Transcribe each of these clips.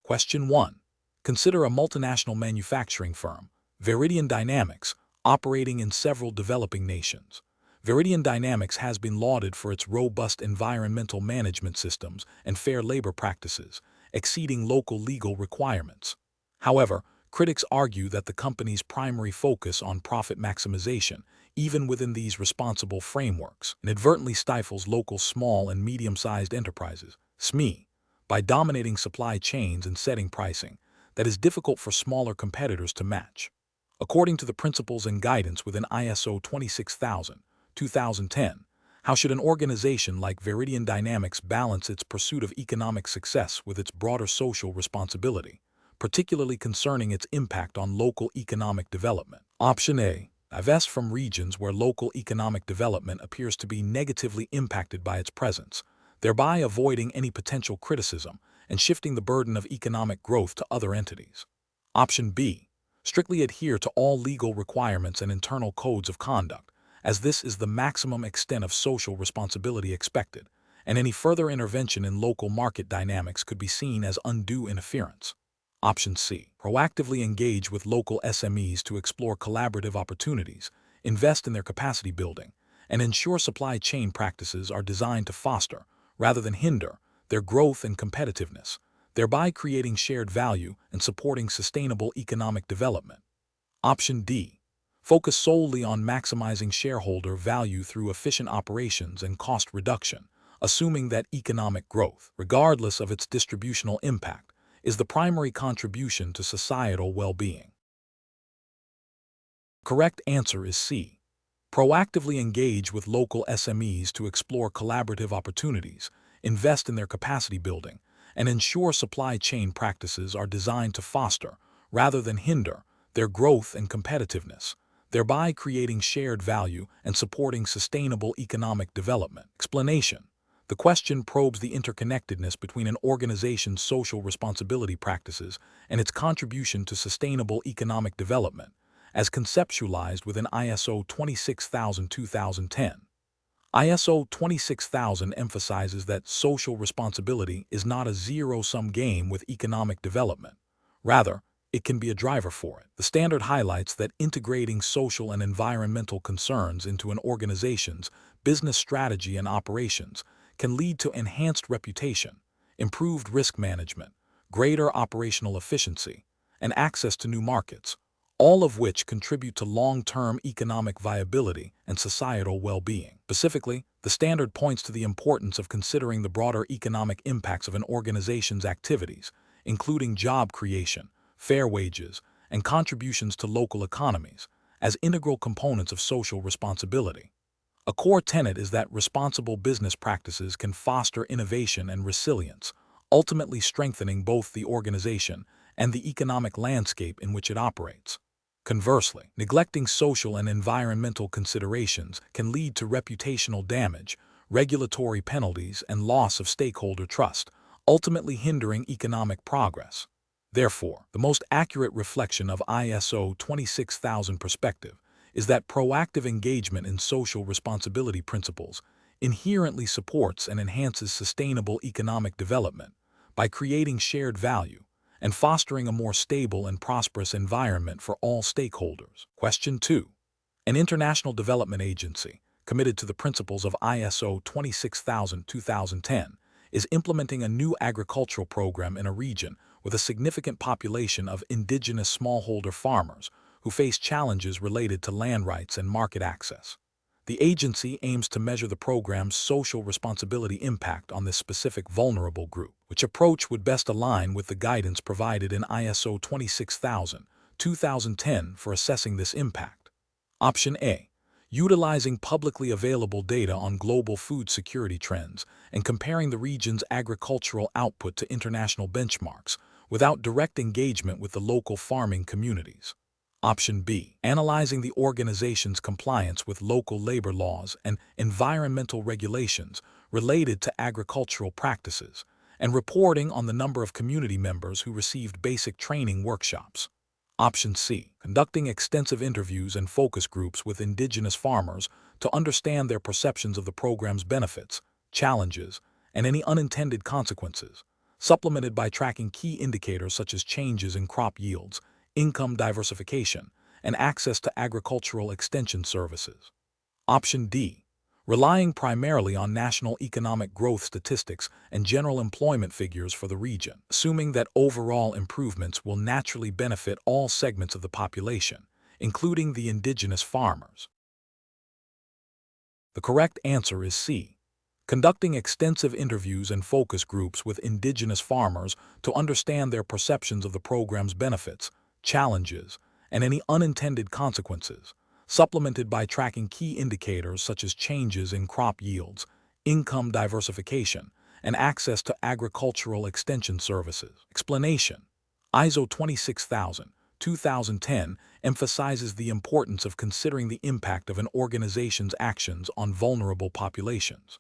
Question 1. Consider a multinational manufacturing firm, Veridian Dynamics, operating in several developing nations. Veridian Dynamics has been lauded for its robust environmental management systems and fair labor practices, exceeding local legal requirements. However, critics argue that the company's primary focus on profit maximization, even within these responsible frameworks, inadvertently stifles local small and medium-sized enterprises, SME, by dominating supply chains and setting pricing that is difficult for smaller competitors to match. According to the principles and guidance within ISO 26000-2010, how should an organization like Veridian Dynamics balance its pursuit of economic success with its broader social responsibility, particularly concerning its impact on local economic development? Option A. Divest from regions where local economic development appears to be negatively impacted by its presence, thereby avoiding any potential criticism and shifting the burden of economic growth to other entities. Option B. Strictly adhere to all legal requirements and internal codes of conduct, as this is the maximum extent of social responsibility expected, and any further intervention in local market dynamics could be seen as undue interference. Option C. Proactively engage with local SMEs to explore collaborative opportunities, invest in their capacity building, and ensure supply chain practices are designed to foster, rather than hinder, their growth and competitiveness, thereby creating shared value and supporting sustainable economic development. Option D. Focus solely on maximizing shareholder value through efficient operations and cost reduction, assuming that economic growth, regardless of its distributional impact, is the primary contribution to societal well-being. Correct answer is C. Proactively engage with local SMEs to explore collaborative opportunities, invest in their capacity building, and ensure supply chain practices are designed to foster, rather than hinder, their growth and competitiveness, thereby creating shared value and supporting sustainable economic development. Explanation. The question probes the interconnectedness between an organization's social responsibility practices and its contribution to sustainable economic development, as conceptualized within ISO 26000-2010. ISO 26000 emphasizes that social responsibility is not a zero-sum game with economic development. Rather, it can be a driver for it. The standard highlights that integrating social and environmental concerns into an organization's business strategy and operations can lead to enhanced reputation, improved risk management, greater operational efficiency, and access to new markets, all of which contribute to long-term economic viability and societal well-being. Specifically, the standard points to the importance of considering the broader economic impacts of an organization's activities, including job creation, fair wages, and contributions to local economies, as integral components of social responsibility. A core tenet is that responsible business practices can foster innovation and resilience, ultimately strengthening both the organization and the economic landscape in which it operates. Conversely, neglecting social and environmental considerations can lead to reputational damage, regulatory penalties, and loss of stakeholder trust, ultimately hindering economic progress. Therefore, the most accurate reflection of ISO 26000 perspective is that proactive engagement in social responsibility principles inherently supports and enhances sustainable economic development by creating shared value and fostering a more stable and prosperous environment for all stakeholders. Question 2. An international development agency committed to the principles of ISO 26000-2010 is implementing a new agricultural program in a region with a significant population of indigenous smallholder farmers who face challenges related to land rights and market access. The agency aims to measure the program's social responsibility impact on this specific vulnerable group. Which approach would best align with the guidance provided in ISO 26000-2010 for assessing this impact? Option A. Utilizing publicly available data on global food security trends and comparing the region's agricultural output to international benchmarks without direct engagement with the local farming communities. Option B. Analyzing the organization's compliance with local labor laws and environmental regulations related to agricultural practices, and reporting on the number of community members who received basic training workshops. Option C. Conducting extensive interviews and focus groups with indigenous farmers to understand their perceptions of the program's benefits, challenges, and any unintended consequences, supplemented by tracking key indicators such as changes in crop yields, income diversification, and access to agricultural extension services. Option D. Relying primarily on national economic growth statistics and general employment figures for the region, assuming that overall improvements will naturally benefit all segments of the population, including the indigenous farmers. The correct answer is C. Conducting extensive interviews and focus groups with indigenous farmers to understand their perceptions of the program's benefits, challenges, and any unintended consequences, supplemented by tracking key indicators such as changes in crop yields, income diversification, and access to agricultural extension services. Explanation: ISO 26000, 2010 emphasizes the importance of considering the impact of an organization's actions on vulnerable populations.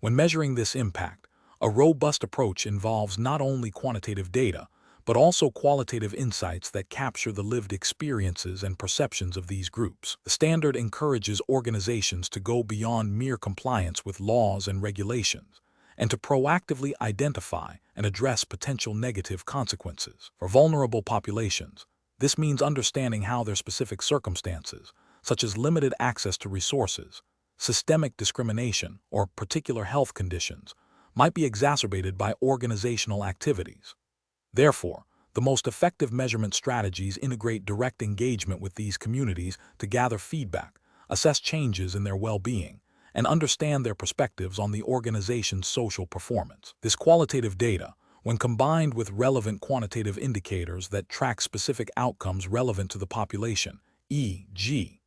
When measuring this impact, a robust approach involves not only quantitative data, but also qualitative insights that capture the lived experiences and perceptions of these groups. The standard encourages organizations to go beyond mere compliance with laws and regulations, and to proactively identify and address potential negative consequences. For vulnerable populations, this means understanding how their specific circumstances, such as limited access to resources, systemic discrimination, or particular health conditions, might be exacerbated by organizational activities. Therefore, the most effective measurement strategies integrate direct engagement with these communities to gather feedback, assess changes in their well-being, and understand their perspectives on the organization's social performance. This qualitative data, when combined with relevant quantitative indicators that track specific outcomes relevant to the population, e.g.,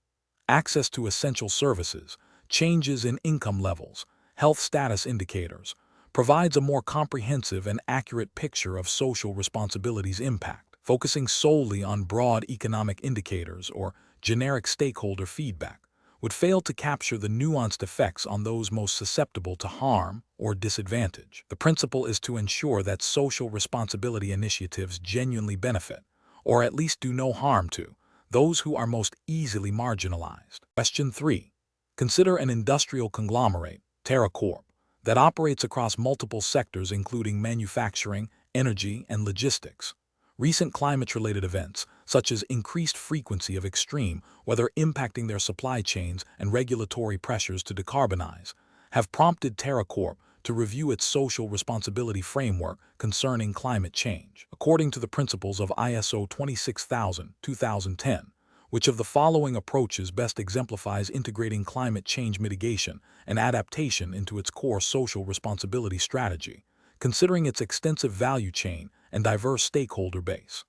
access to essential services, changes in income levels, health status indicators, provides a more comprehensive and accurate picture of social responsibility's impact. Focusing solely on broad economic indicators or generic stakeholder feedback would fail to capture the nuanced effects on those most susceptible to harm or disadvantage. The principle is to ensure that social responsibility initiatives genuinely benefit, or at least do no harm to, those who are most easily marginalized. Question 3. Consider an industrial conglomerate, Terra Corp, that operates across multiple sectors including manufacturing, energy, and logistics. Recent climate-related events, such as increased frequency of extreme weather impacting their supply chains and regulatory pressures to decarbonize, have prompted Terra Corp to review its social responsibility framework concerning climate change. According to the principles of ISO 26000, 2010, which of the following approaches best exemplifies integrating climate change mitigation and adaptation into its core social responsibility strategy, considering its extensive value chain and diverse stakeholder base?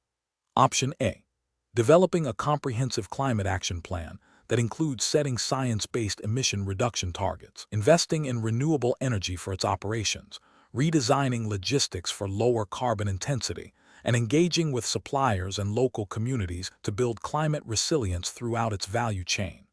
Option A. Developing a comprehensive climate action plan that includes setting science-based emission reduction targets, investing in renewable energy for its operations, redesigning logistics for lower carbon intensity, and engaging with suppliers and local communities to build climate resilience throughout its value chain.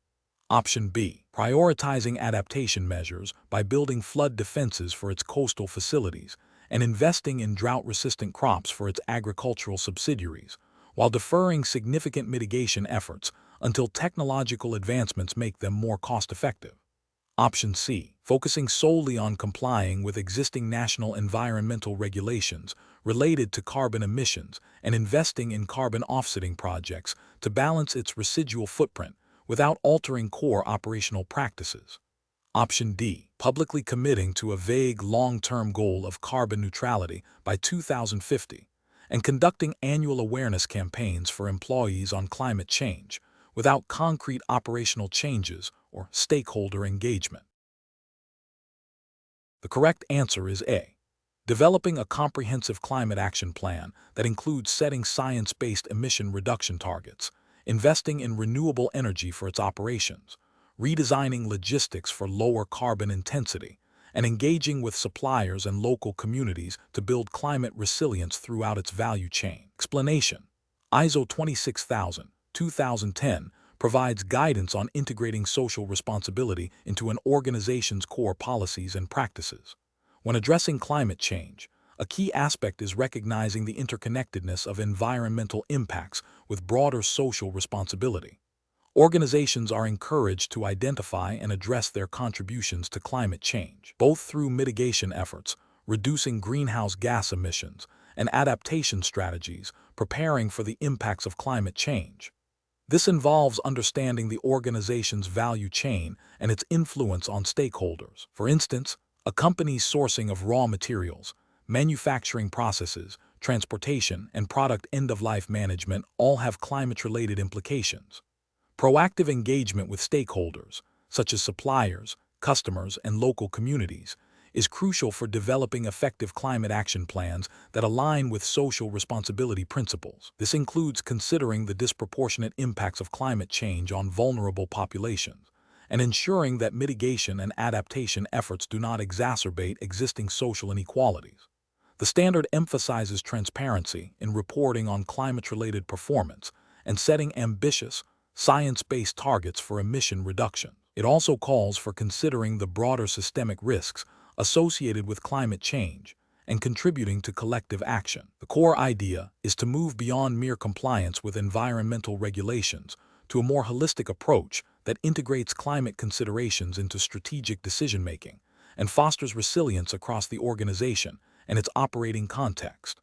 Option B. Prioritizing adaptation measures by building flood defenses for its coastal facilities and investing in drought-resistant crops for its agricultural subsidiaries, while deferring significant mitigation efforts until technological advancements make them more cost-effective. Option C. Focusing solely on complying with existing national environmental regulations related to carbon emissions and investing in carbon offsetting projects to balance its residual footprint without altering core operational practices. Option D. Publicly committing to a vague long-term goal of carbon neutrality by 2050 and conducting annual awareness campaigns for employees on climate change without concrete operational changes or stakeholder engagement. The correct answer is A. Developing a comprehensive climate action plan that includes setting science-based emission reduction targets, investing in renewable energy for its operations, redesigning logistics for lower carbon intensity, and engaging with suppliers and local communities to build climate resilience throughout its value chain. Explanation: ISO 26000, 2010 provides guidance on integrating social responsibility into an organization's core policies and practices. When addressing climate change, a key aspect is recognizing the interconnectedness of environmental impacts with broader social responsibility. Organizations are encouraged to identify and address their contributions to climate change, both through mitigation efforts, reducing greenhouse gas emissions, and adaptation strategies, preparing for the impacts of climate change. This involves understanding the organization's value chain and its influence on stakeholders. For instance, a company's sourcing of raw materials, manufacturing processes, transportation, and product end-of-life management all have climate-related implications. Proactive engagement with stakeholders, such as suppliers, customers, and local communities, is crucial for developing effective climate action plans that align with social responsibility principles. This includes considering the disproportionate impacts of climate change on vulnerable populations and ensuring that mitigation and adaptation efforts do not exacerbate existing social inequalities. The standard emphasizes transparency in reporting on climate-related performance and setting ambitious, science-based targets for emission reduction. It also calls for considering the broader systemic risks associated with climate change and contributing to collective action. The core idea is to move beyond mere compliance with environmental regulations to a more holistic approach that integrates climate considerations into strategic decision-making and fosters resilience across the organization and its operating context.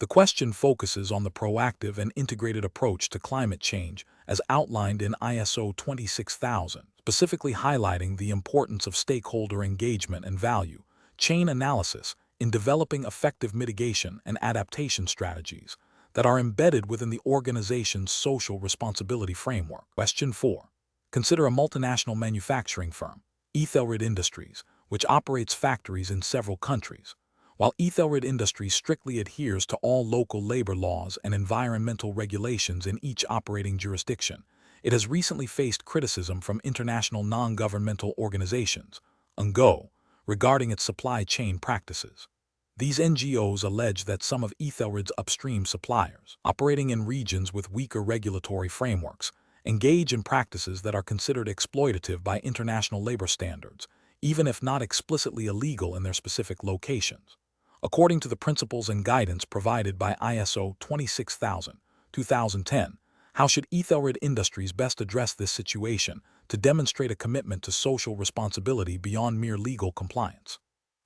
The question focuses on the proactive and integrated approach to climate change as outlined in ISO 26000, specifically highlighting the importance of stakeholder engagement and value chain analysis in developing effective mitigation and adaptation strategies that are embedded within the organization's social responsibility framework. Question 4. Consider a multinational manufacturing firm, Ethelred Industries, which operates factories in several countries. While Ethelred Industries strictly adheres to all local labor laws and environmental regulations in each operating jurisdiction, it has recently faced criticism from international non-governmental organizations, NGO, regarding its supply chain practices. These NGOs allege that some of Ethelred's upstream suppliers, operating in regions with weaker regulatory frameworks, engage in practices that are considered exploitative by international labor standards, even if not explicitly illegal in their specific locations. According to the principles and guidance provided by ISO 26000, 2010, how should Ethelred Industries best address this situation to demonstrate a commitment to social responsibility beyond mere legal compliance?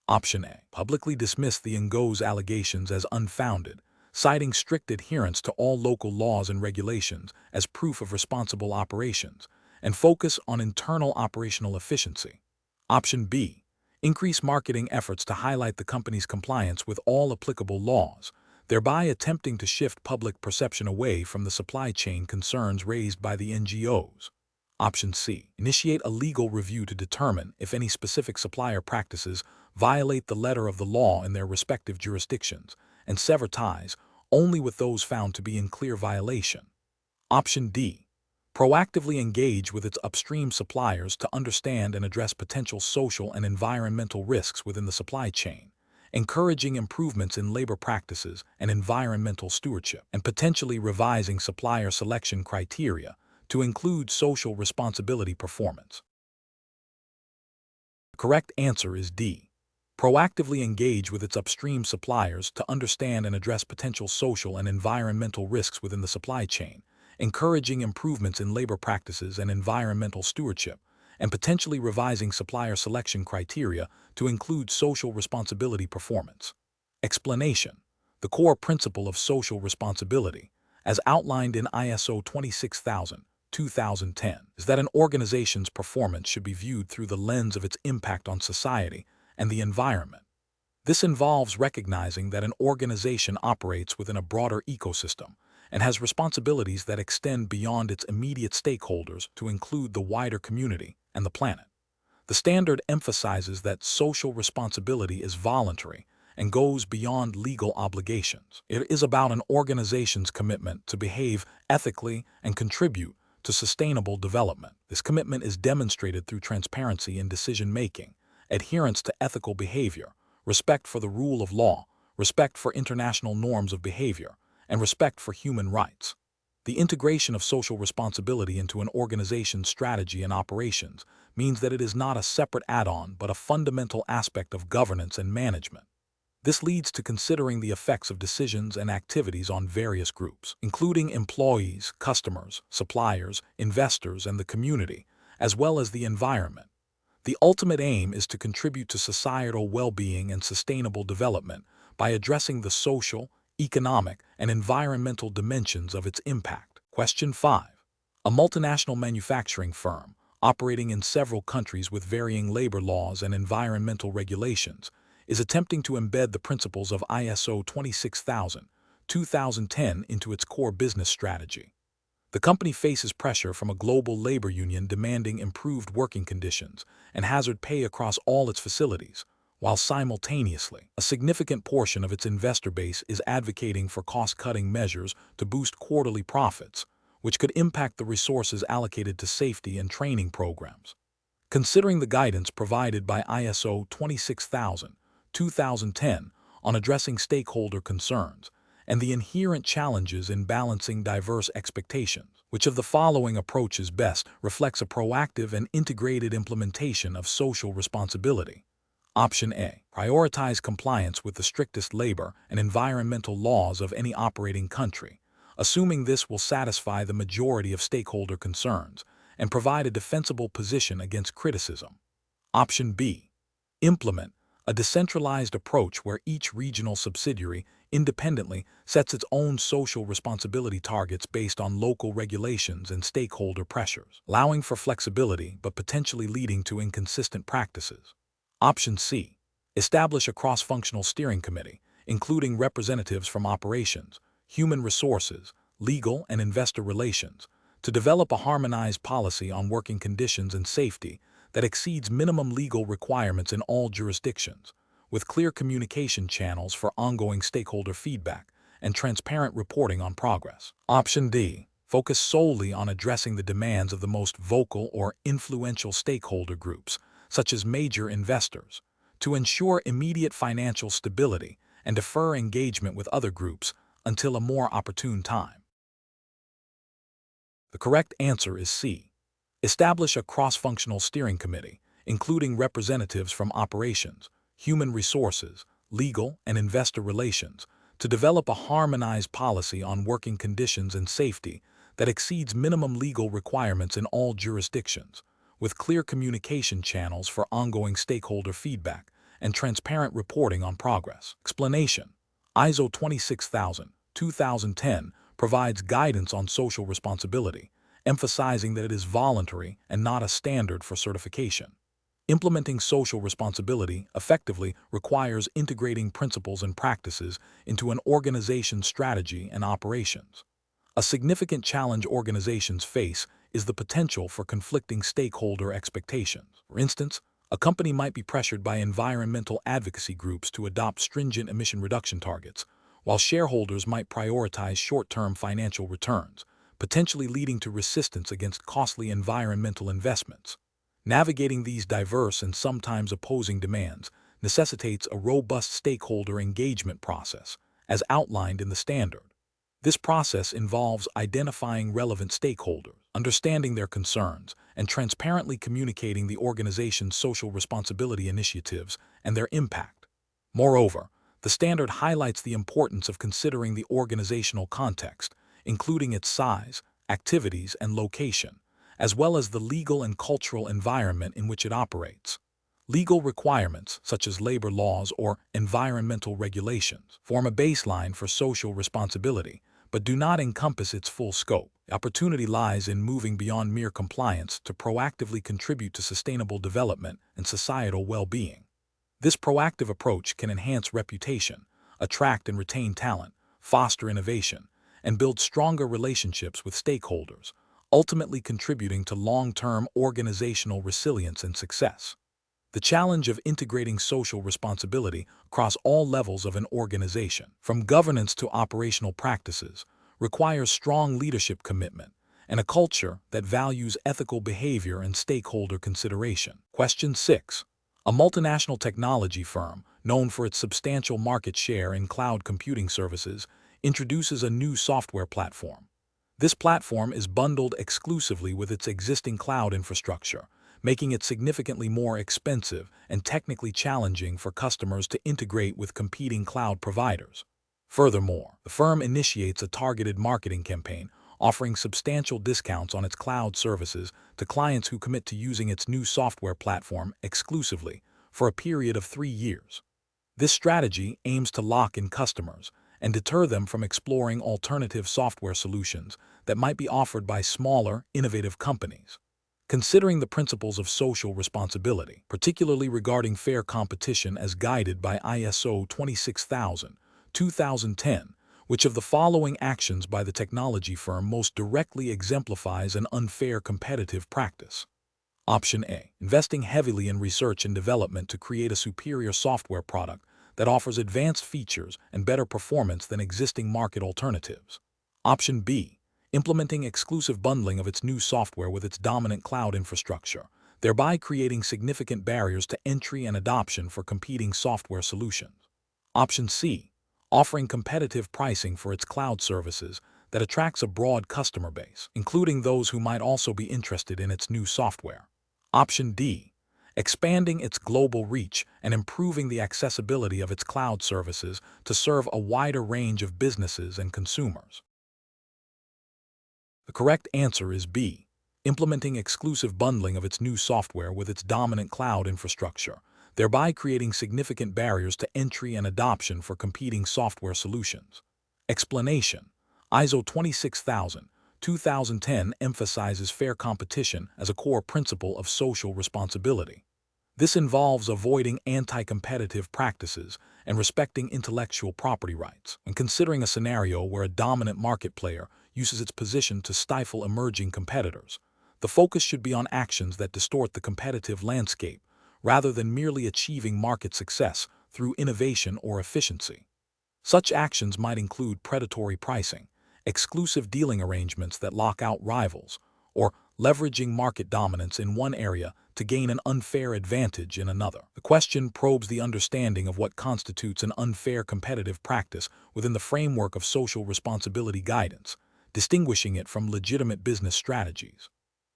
Option A. Publicly dismiss the NGO's allegations as unfounded, citing strict adherence to all local laws and regulations as proof of responsible operations, and focus on internal operational efficiency. Option B. Increase marketing efforts to highlight the company's compliance with all applicable laws, thereby attempting to shift public perception away from the supply chain concerns raised by the NGOs. Option C. Initiate a legal review to determine if any specific supplier practices violate the letter of the law in their respective jurisdictions, and sever ties only with those found to be in clear violation. Option D. Proactively engage with its upstream suppliers to understand and address potential social and environmental risks within the supply chain, encouraging improvements in labor practices and environmental stewardship, and potentially revising supplier selection criteria to include social responsibility performance. The correct answer is D. Proactively engage with its upstream suppliers to understand and address potential social and environmental risks within the supply chain, encouraging improvements in labor practices and environmental stewardship, and potentially revising supplier selection criteria to include social responsibility performance. Explanation. The core principle of social responsibility, as outlined in ISO 26000, 2010, is that an organization's performance should be viewed through the lens of its impact on society and the environment. This involves recognizing that an organization operates within a broader ecosystem and has responsibilities that extend beyond its immediate stakeholders to include the wider community and the planet. The standard emphasizes that social responsibility is voluntary and goes beyond legal obligations. It is about an organization's commitment to behave ethically and contribute to sustainable development. This commitment is demonstrated through transparency in decision-making, adherence to ethical behavior, respect for the rule of law, respect for international norms of behavior, and respect for human rights. The integration of social responsibility into an organization's strategy and operations means that it is not a separate add-on but a fundamental aspect of governance and management. This leads to considering the effects of decisions and activities on various groups, including employees, customers, suppliers, investors, and the community, as well as the environment. The ultimate aim is to contribute to societal well-being and sustainable development by addressing the social, economic, and environmental dimensions of its impact. Question 5. A multinational manufacturing firm, operating in several countries with varying labor laws and environmental regulations, is attempting to embed the principles of ISO 26000-2010 into its core business strategy. The company faces pressure from a global labor union demanding improved working conditions and hazard pay across all its facilities, while simultaneously, a significant portion of its investor base is advocating for cost-cutting measures to boost quarterly profits, which could impact the resources allocated to safety and training programs. Considering the guidance provided by ISO 26000-2010 on addressing stakeholder concerns, and the inherent challenges in balancing diverse expectations, which of the following approaches best reflects a proactive and integrated implementation of social responsibility? Option A. Prioritize compliance with the strictest labor and environmental laws of any operating country, assuming this will satisfy the majority of stakeholder concerns and provide a defensible position against criticism. Option B. Implement a decentralized approach where each regional subsidiary independently sets its own social responsibility targets based on local regulations and stakeholder pressures, allowing for flexibility but potentially leading to inconsistent practices. Option C. Establish a cross-functional steering committee, including representatives from operations, human resources, legal, and investor relations, to develop a harmonized policy on working conditions and safety that exceeds minimum legal requirements in all jurisdictions, with clear communication channels for ongoing stakeholder feedback and transparent reporting on progress. Option D. Focus solely on addressing the demands of the most vocal or influential stakeholder groups, such as major investors, to ensure immediate financial stability and defer engagement with other groups until a more opportune time. The correct answer is C. Establish a cross-functional steering committee, including representatives from operations, human resources, legal, and investor relations, to develop a harmonized policy on working conditions and safety that exceeds minimum legal requirements in all jurisdictions, with clear communication channels for ongoing stakeholder feedback and transparent reporting on progress. Explanation: ISO 26000-2010 provides guidance on social responsibility, emphasizing that it is voluntary and not a standard for certification. Implementing social responsibility effectively requires integrating principles and practices into an organization's strategy and operations. A significant challenge organizations face is the potential for conflicting stakeholder expectations. For instance, a company might be pressured by environmental advocacy groups to adopt stringent emission reduction targets, while shareholders might prioritize short-term financial returns, potentially leading to resistance against costly environmental investments. Navigating these diverse and sometimes opposing demands necessitates a robust stakeholder engagement process, as outlined in the standard. This process involves identifying relevant stakeholders, understanding their concerns, and transparently communicating the organization's social responsibility initiatives and their impact. Moreover, the standard highlights the importance of considering the organizational context, including its size, activities, and location, as well as the legal and cultural environment in which it operates. Legal requirements, such as labor laws or environmental regulations, form a baseline for social responsibility, but do not encompass its full scope. The opportunity lies in moving beyond mere compliance to proactively contribute to sustainable development and societal well-being. This proactive approach can enhance reputation, attract and retain talent, foster innovation, and build stronger relationships with stakeholders, ultimately contributing to long-term organizational resilience and success. The challenge of integrating social responsibility across all levels of an organization, from governance to operational practices, requires strong leadership commitment and a culture that values ethical behavior and stakeholder consideration. Question 6. A multinational technology firm, known for its substantial market share in cloud computing services, introduces a new software platform. This platform is bundled exclusively with its existing cloud infrastructure, making it significantly more expensive and technically challenging for customers to integrate with competing cloud providers. Furthermore, the firm initiates a targeted marketing campaign offering substantial discounts on its cloud services to clients who commit to using its new software platform exclusively for a period of 3 years. This strategy aims to lock in customers and deter them from exploring alternative software solutions that might be offered by smaller, innovative companies. Considering the principles of social responsibility, particularly regarding fair competition as guided by ISO 26000-2010, which of the following actions by the technology firm most directly exemplifies an unfair competitive practice? Option A. Investing heavily in research and development to create a superior software product that offers advanced features and better performance than existing market alternatives. Option B. Implementing exclusive bundling of its new software with its dominant cloud infrastructure, thereby creating significant barriers to entry and adoption for competing software solutions. Option C. Offering competitive pricing for its cloud services that attracts a broad customer base, including those who might also be interested in its new software. Option D. Expanding its global reach and improving the accessibility of its cloud services to serve a wider range of businesses and consumers. The correct answer is B. Implementing exclusive bundling of its new software with its dominant cloud infrastructure, thereby creating significant barriers to entry and adoption for competing software solutions. Explanation: ISO 26000-2010 emphasizes fair competition as a core principle of social responsibility. This involves avoiding anti-competitive practices and respecting intellectual property rights, and considering a scenario where a dominant market player uses its position to stifle emerging competitors. The focus should be on actions that distort the competitive landscape, rather than merely achieving market success through innovation or efficiency. Such actions might include predatory pricing, exclusive dealing arrangements that lock out rivals, or leveraging market dominance in one area to gain an unfair advantage in another. The question probes the understanding of what constitutes an unfair competitive practice within the framework of social responsibility guidance, distinguishing it from legitimate business strategies.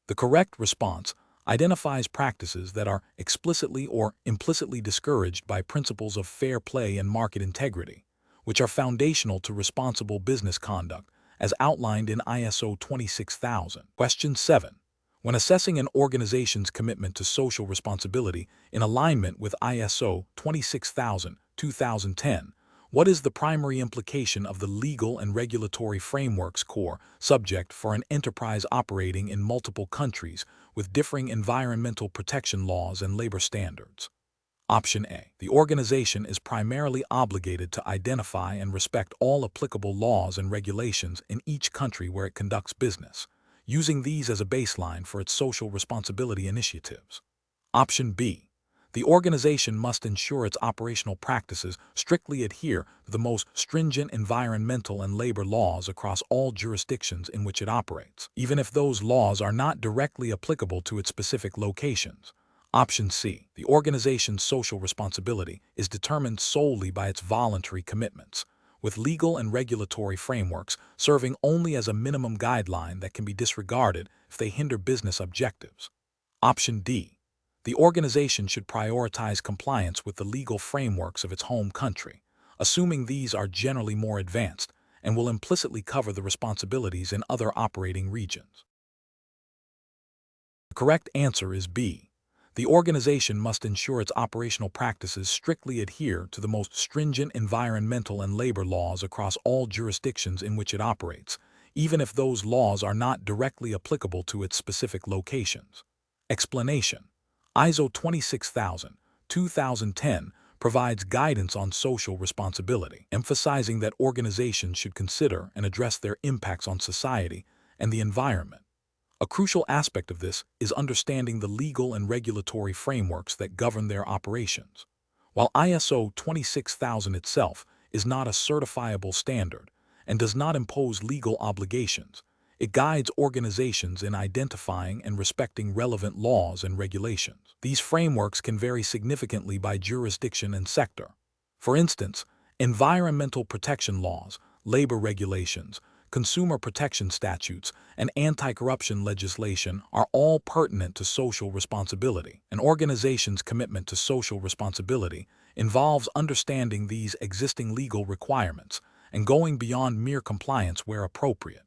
The correct response identifies practices that are explicitly or implicitly discouraged by principles of fair play and market integrity, which are foundational to responsible business conduct as outlined in ISO 26000. Question 7. When assessing an organization's commitment to social responsibility in alignment with ISO 26000-2010, what is the primary implication of the legal and regulatory frameworks core subject for an enterprise operating in multiple countries with differing environmental protection laws and labor standards? Option A. The organization is primarily obligated to identify and respect all applicable laws and regulations in each country where it conducts business, using these as a baseline for its social responsibility initiatives. Option B. The organization must ensure its operational practices strictly adhere to the most stringent environmental and labor laws across all jurisdictions in which it operates, even if those laws are not directly applicable to its specific locations. Option C. The organization's social responsibility is determined solely by its voluntary commitments, with legal and regulatory frameworks serving only as a minimum guideline that can be disregarded if they hinder business objectives. Option D. The organization should prioritize compliance with the legal frameworks of its home country, assuming these are generally more advanced and will implicitly cover the responsibilities in other operating regions. The correct answer is B. The organization must ensure its operational practices strictly adhere to the most stringent environmental and labor laws across all jurisdictions in which it operates, even if those laws are not directly applicable to its specific locations. Explanation: ISO 26000-2010 provides guidance on social responsibility, emphasizing that organizations should consider and address their impacts on society and the environment. A crucial aspect of this is understanding the legal and regulatory frameworks that govern their operations. While ISO 26000 itself is not a certifiable standard and does not impose legal obligations, it guides organizations in identifying and respecting relevant laws and regulations. These frameworks can vary significantly by jurisdiction and sector. For instance, environmental protection laws, labor regulations, consumer protection statutes, and anti-corruption legislation are all pertinent to social responsibility. An organization's commitment to social responsibility involves understanding these existing legal requirements and going beyond mere compliance where appropriate.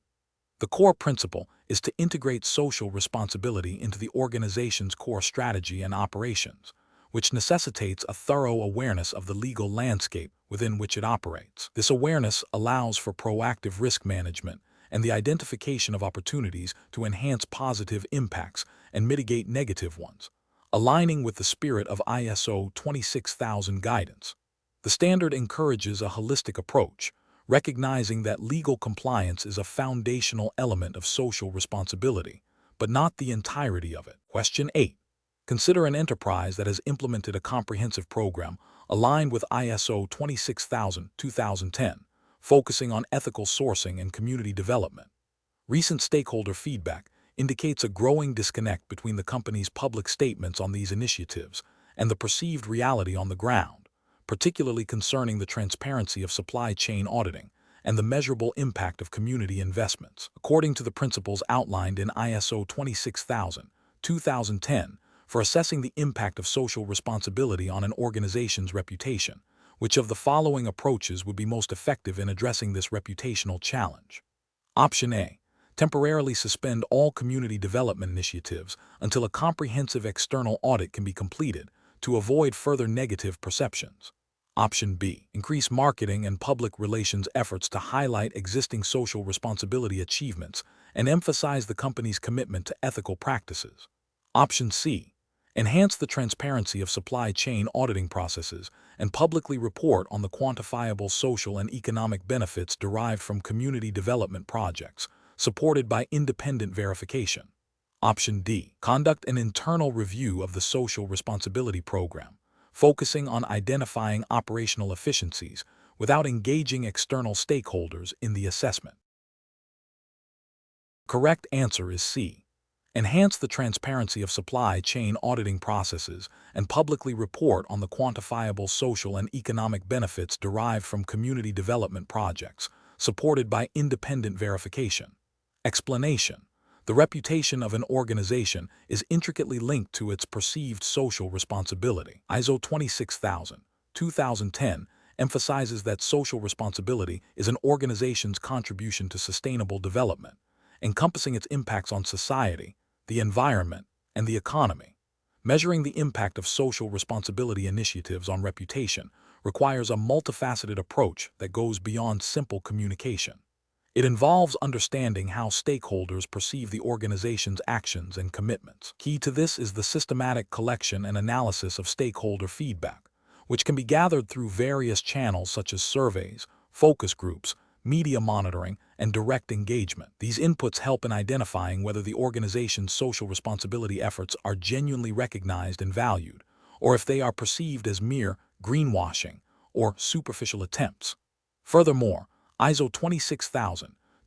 The core principle is to integrate social responsibility into the organization's core strategy and operations, which necessitates a thorough awareness of the legal landscape within which it operates. This awareness allows for proactive risk management and the identification of opportunities to enhance positive impacts and mitigate negative ones, aligning with the spirit of ISO 26000 guidance. The standard encourages a holistic approach, recognizing that legal compliance is a foundational element of social responsibility, but not the entirety of it. Question 8. Consider an enterprise that has implemented a comprehensive program aligned with ISO 26000-2010, focusing on ethical sourcing and community development. Recent stakeholder feedback indicates a growing disconnect between the company's public statements on these initiatives and the perceived reality on the ground, particularly concerning the transparency of supply chain auditing and the measurable impact of community investments. According to the principles outlined in ISO 26000-2010 for assessing the impact of social responsibility on an organization's reputation, which of the following approaches would be most effective in addressing this reputational challenge? Option A. Temporarily suspend all community development initiatives until a comprehensive external audit can be completed to avoid further negative perceptions. Option B. Increase marketing and public relations efforts to highlight existing social responsibility achievements and emphasize the company's commitment to ethical practices. Option C. Enhance the transparency of supply chain auditing processes and publicly report on the quantifiable social and economic benefits derived from community development projects, supported by independent verification. Option D. Conduct an internal review of the social responsibility program, focusing on identifying operational efficiencies without engaging external stakeholders in the assessment. Correct answer is C. Enhance the transparency of supply chain auditing processes and publicly report on the quantifiable social and economic benefits derived from community development projects, supported by independent verification. Explanation: the reputation of an organization is intricately linked to its perceived social responsibility. ISO 26000-2010 emphasizes that social responsibility is an organization's contribution to sustainable development, encompassing its impacts on society, the environment, and the economy. Measuring the impact of social responsibility initiatives on reputation requires a multifaceted approach that goes beyond simple communication. It involves understanding how stakeholders perceive the organization's actions and commitments. Key to this is the systematic collection and analysis of stakeholder feedback, which can be gathered through various channels such as surveys, focus groups, media monitoring, and direct engagement. These inputs help in identifying whether the organization's social responsibility efforts are genuinely recognized and valued, or if they are perceived as mere greenwashing or superficial attempts. Furthermore, ISO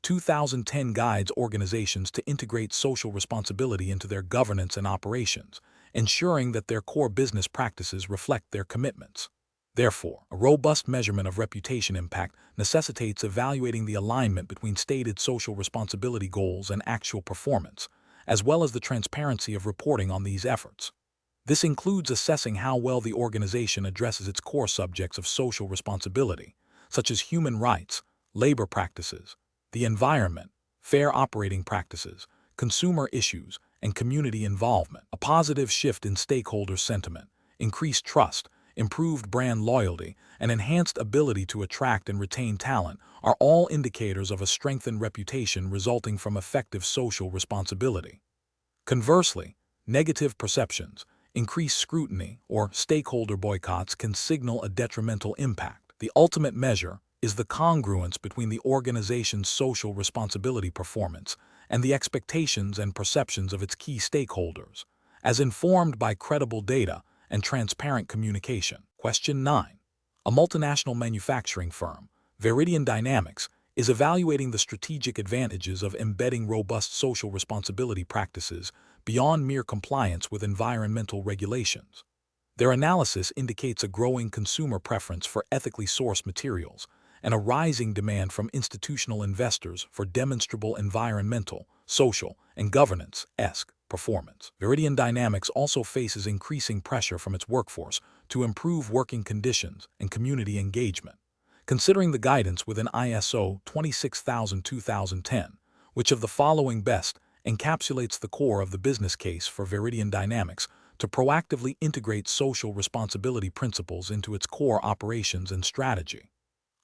26000-2010 guides organizations to integrate social responsibility into their governance and operations, ensuring that their core business practices reflect their commitments. Therefore, a robust measurement of reputation impact necessitates evaluating the alignment between stated social responsibility goals and actual performance, as well as the transparency of reporting on these efforts. This includes assessing how well the organization addresses its core subjects of social responsibility, such as human rights, labor practices, the environment, fair operating practices, consumer issues, and community involvement. A positive shift in stakeholder sentiment, increased trust, improved brand loyalty, and enhanced ability to attract and retain talent are all indicators of a strengthened reputation resulting from effective social responsibility. Conversely, negative perceptions, increased scrutiny, or stakeholder boycotts can signal a detrimental impact. The ultimate measure is the congruence between the organization's social responsibility performance and the expectations and perceptions of its key stakeholders, as informed by credible data and transparent communication. Question 9. A multinational manufacturing firm, Veridian Dynamics, is evaluating the strategic advantages of embedding robust social responsibility practices beyond mere compliance with environmental regulations. Their analysis indicates a growing consumer preference for ethically sourced materials and a rising demand from institutional investors for demonstrable environmental, social, and governance-esque performance. Veridian Dynamics also faces increasing pressure from its workforce to improve working conditions and community engagement. Considering the guidance within ISO 26000-2010, Which of the following best encapsulates the core of the business case for Viridian Dynamics to proactively integrate social responsibility principles into its core operations and strategy?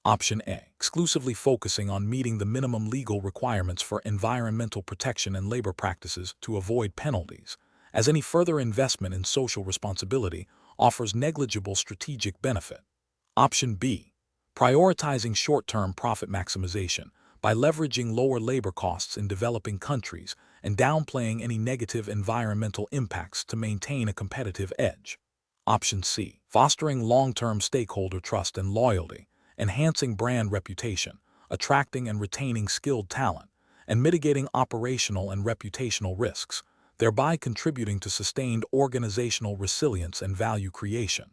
Option A. Exclusively focusing on meeting the minimum legal requirements for environmental protection and labor practices to avoid penalties, as any further investment in social responsibility offers negligible strategic benefit. Option B. Prioritizing short-term profit maximization by leveraging lower labor costs in developing countries and downplaying any negative environmental impacts to maintain a competitive edge. Option C. Fostering long-term stakeholder trust and loyalty, enhancing brand reputation, attracting and retaining skilled talent, and mitigating operational and reputational risks, thereby contributing to sustained organizational resilience and value creation.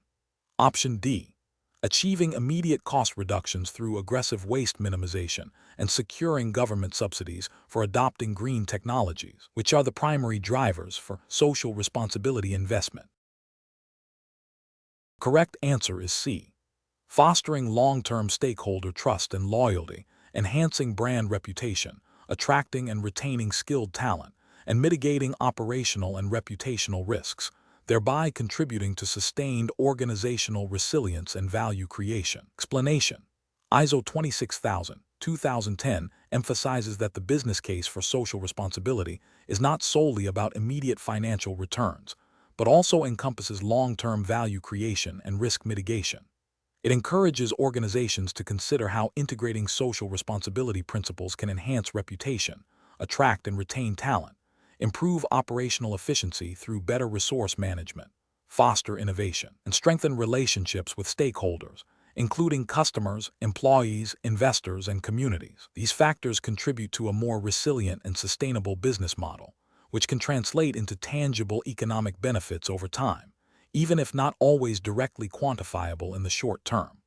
Option D. Achieving immediate cost reductions through aggressive waste minimization and securing government subsidies for adopting green technologies, which are the primary drivers for social responsibility investment. Correct answer is C. Fostering long-term stakeholder trust and loyalty, enhancing brand reputation, attracting and retaining skilled talent, and mitigating operational and reputational risks, thereby contributing to sustained organizational resilience and value creation. Explanation. ISO 26000-2010 emphasizes that the business case for social responsibility is not solely about immediate financial returns, but also encompasses long-term value creation and risk mitigation. It encourages organizations to consider how integrating social responsibility principles can enhance reputation, attract and retain talent, improve operational efficiency through better resource management, foster innovation, and strengthen relationships with stakeholders, including customers, employees, investors, and communities. These factors contribute to a more resilient and sustainable business model, which can translate into tangible economic benefits over time, even if not always directly quantifiable in the short term.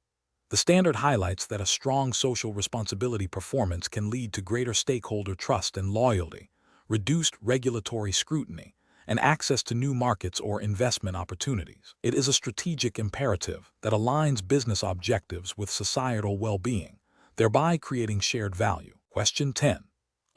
The standard highlights that a strong social responsibility performance can lead to greater stakeholder trust and loyalty, reduced regulatory scrutiny, and access to new markets or investment opportunities. It is a strategic imperative that aligns business objectives with societal well-being, thereby creating shared value. Question 10.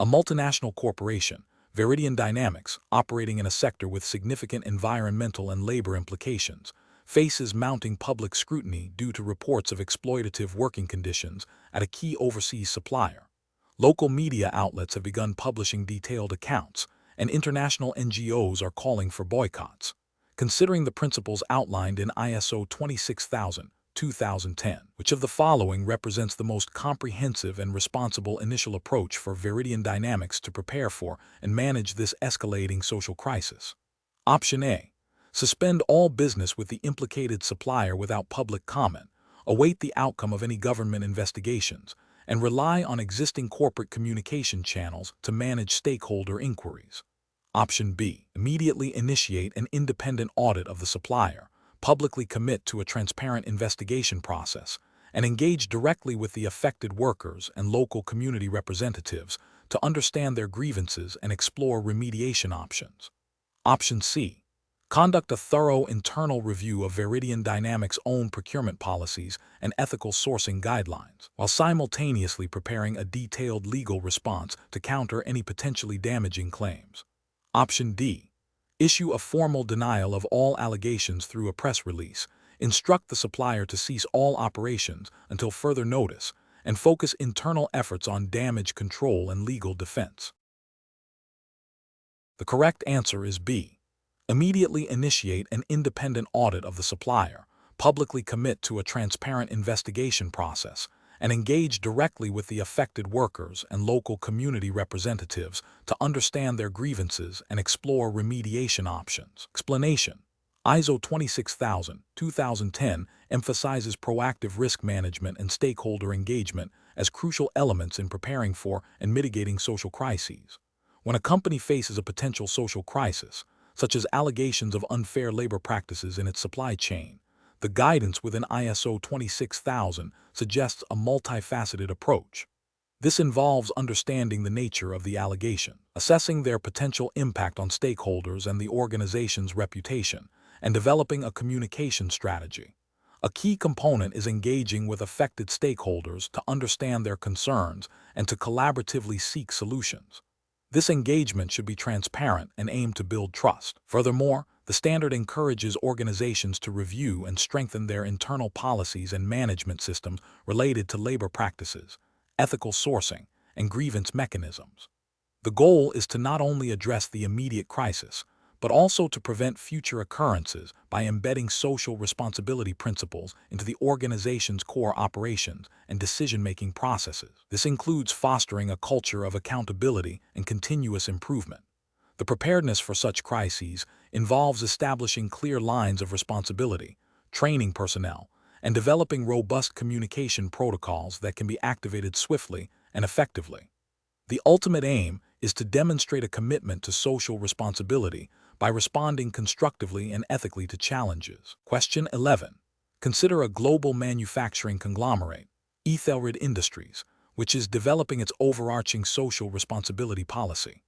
A multinational corporation, Viridian Dynamics, operating in a sector with significant environmental and labor implications, faces mounting public scrutiny due to reports of exploitative working conditions at a key overseas supplier. Local media outlets have begun publishing detailed accounts, and international NGOs are calling for boycotts. Considering the principles outlined in ISO 26000-2010, which of the following represents the most comprehensive and responsible initial approach for Viridian Dynamics to prepare for and manage this escalating social crisis? Option A. Suspend all business with the implicated supplier without public comment, await the outcome of any government investigations, and rely on existing corporate communication channels to manage stakeholder inquiries. Option B. Immediately initiate an independent audit of the supplier, publicly commit to a transparent investigation process, and engage directly with the affected workers and local community representatives to understand their grievances and explore remediation options. Option C. Conduct a thorough internal review of Viridian Dynamics' own procurement policies and ethical sourcing guidelines, while simultaneously preparing a detailed legal response to counter any potentially damaging claims. Option D. Issue a formal denial of all allegations through a press release, instruct the supplier to cease all operations until further notice, and focus internal efforts on damage control and legal defense. The correct answer is B. Immediately initiate an independent audit of the supplier, publicly commit to a transparent investigation process, and engage directly with the affected workers and local community representatives to understand their grievances and explore remediation options. Explanation. ISO 26000-2010 emphasizes proactive risk management and stakeholder engagement as crucial elements in preparing for and mitigating social crises. When a company faces a potential social crisis, such as allegations of unfair labor practices in its supply chain, the guidance within ISO 26000 suggests a multifaceted approach. This involves understanding the nature of the allegation, assessing their potential impact on stakeholders and the organization's reputation, and developing a communication strategy. A key component is engaging with affected stakeholders to understand their concerns and to collaboratively seek solutions. This engagement should be transparent and aim to build trust. Furthermore, the standard encourages organizations to review and strengthen their internal policies and management systems related to labor practices, ethical sourcing, and grievance mechanisms. The goal is to not only address the immediate crisis, but also to prevent future occurrences by embedding social responsibility principles into the organization's core operations and decision-making processes. This includes fostering a culture of accountability and continuous improvement. The preparedness for such crises involves establishing clear lines of responsibility, training personnel, and developing robust communication protocols that can be activated swiftly and effectively. The ultimate aim is to demonstrate a commitment to social responsibility by responding constructively and ethically to challenges. Question 11. Consider a global manufacturing conglomerate, Ethelred Industries, which is developing its overarching social responsibility policy.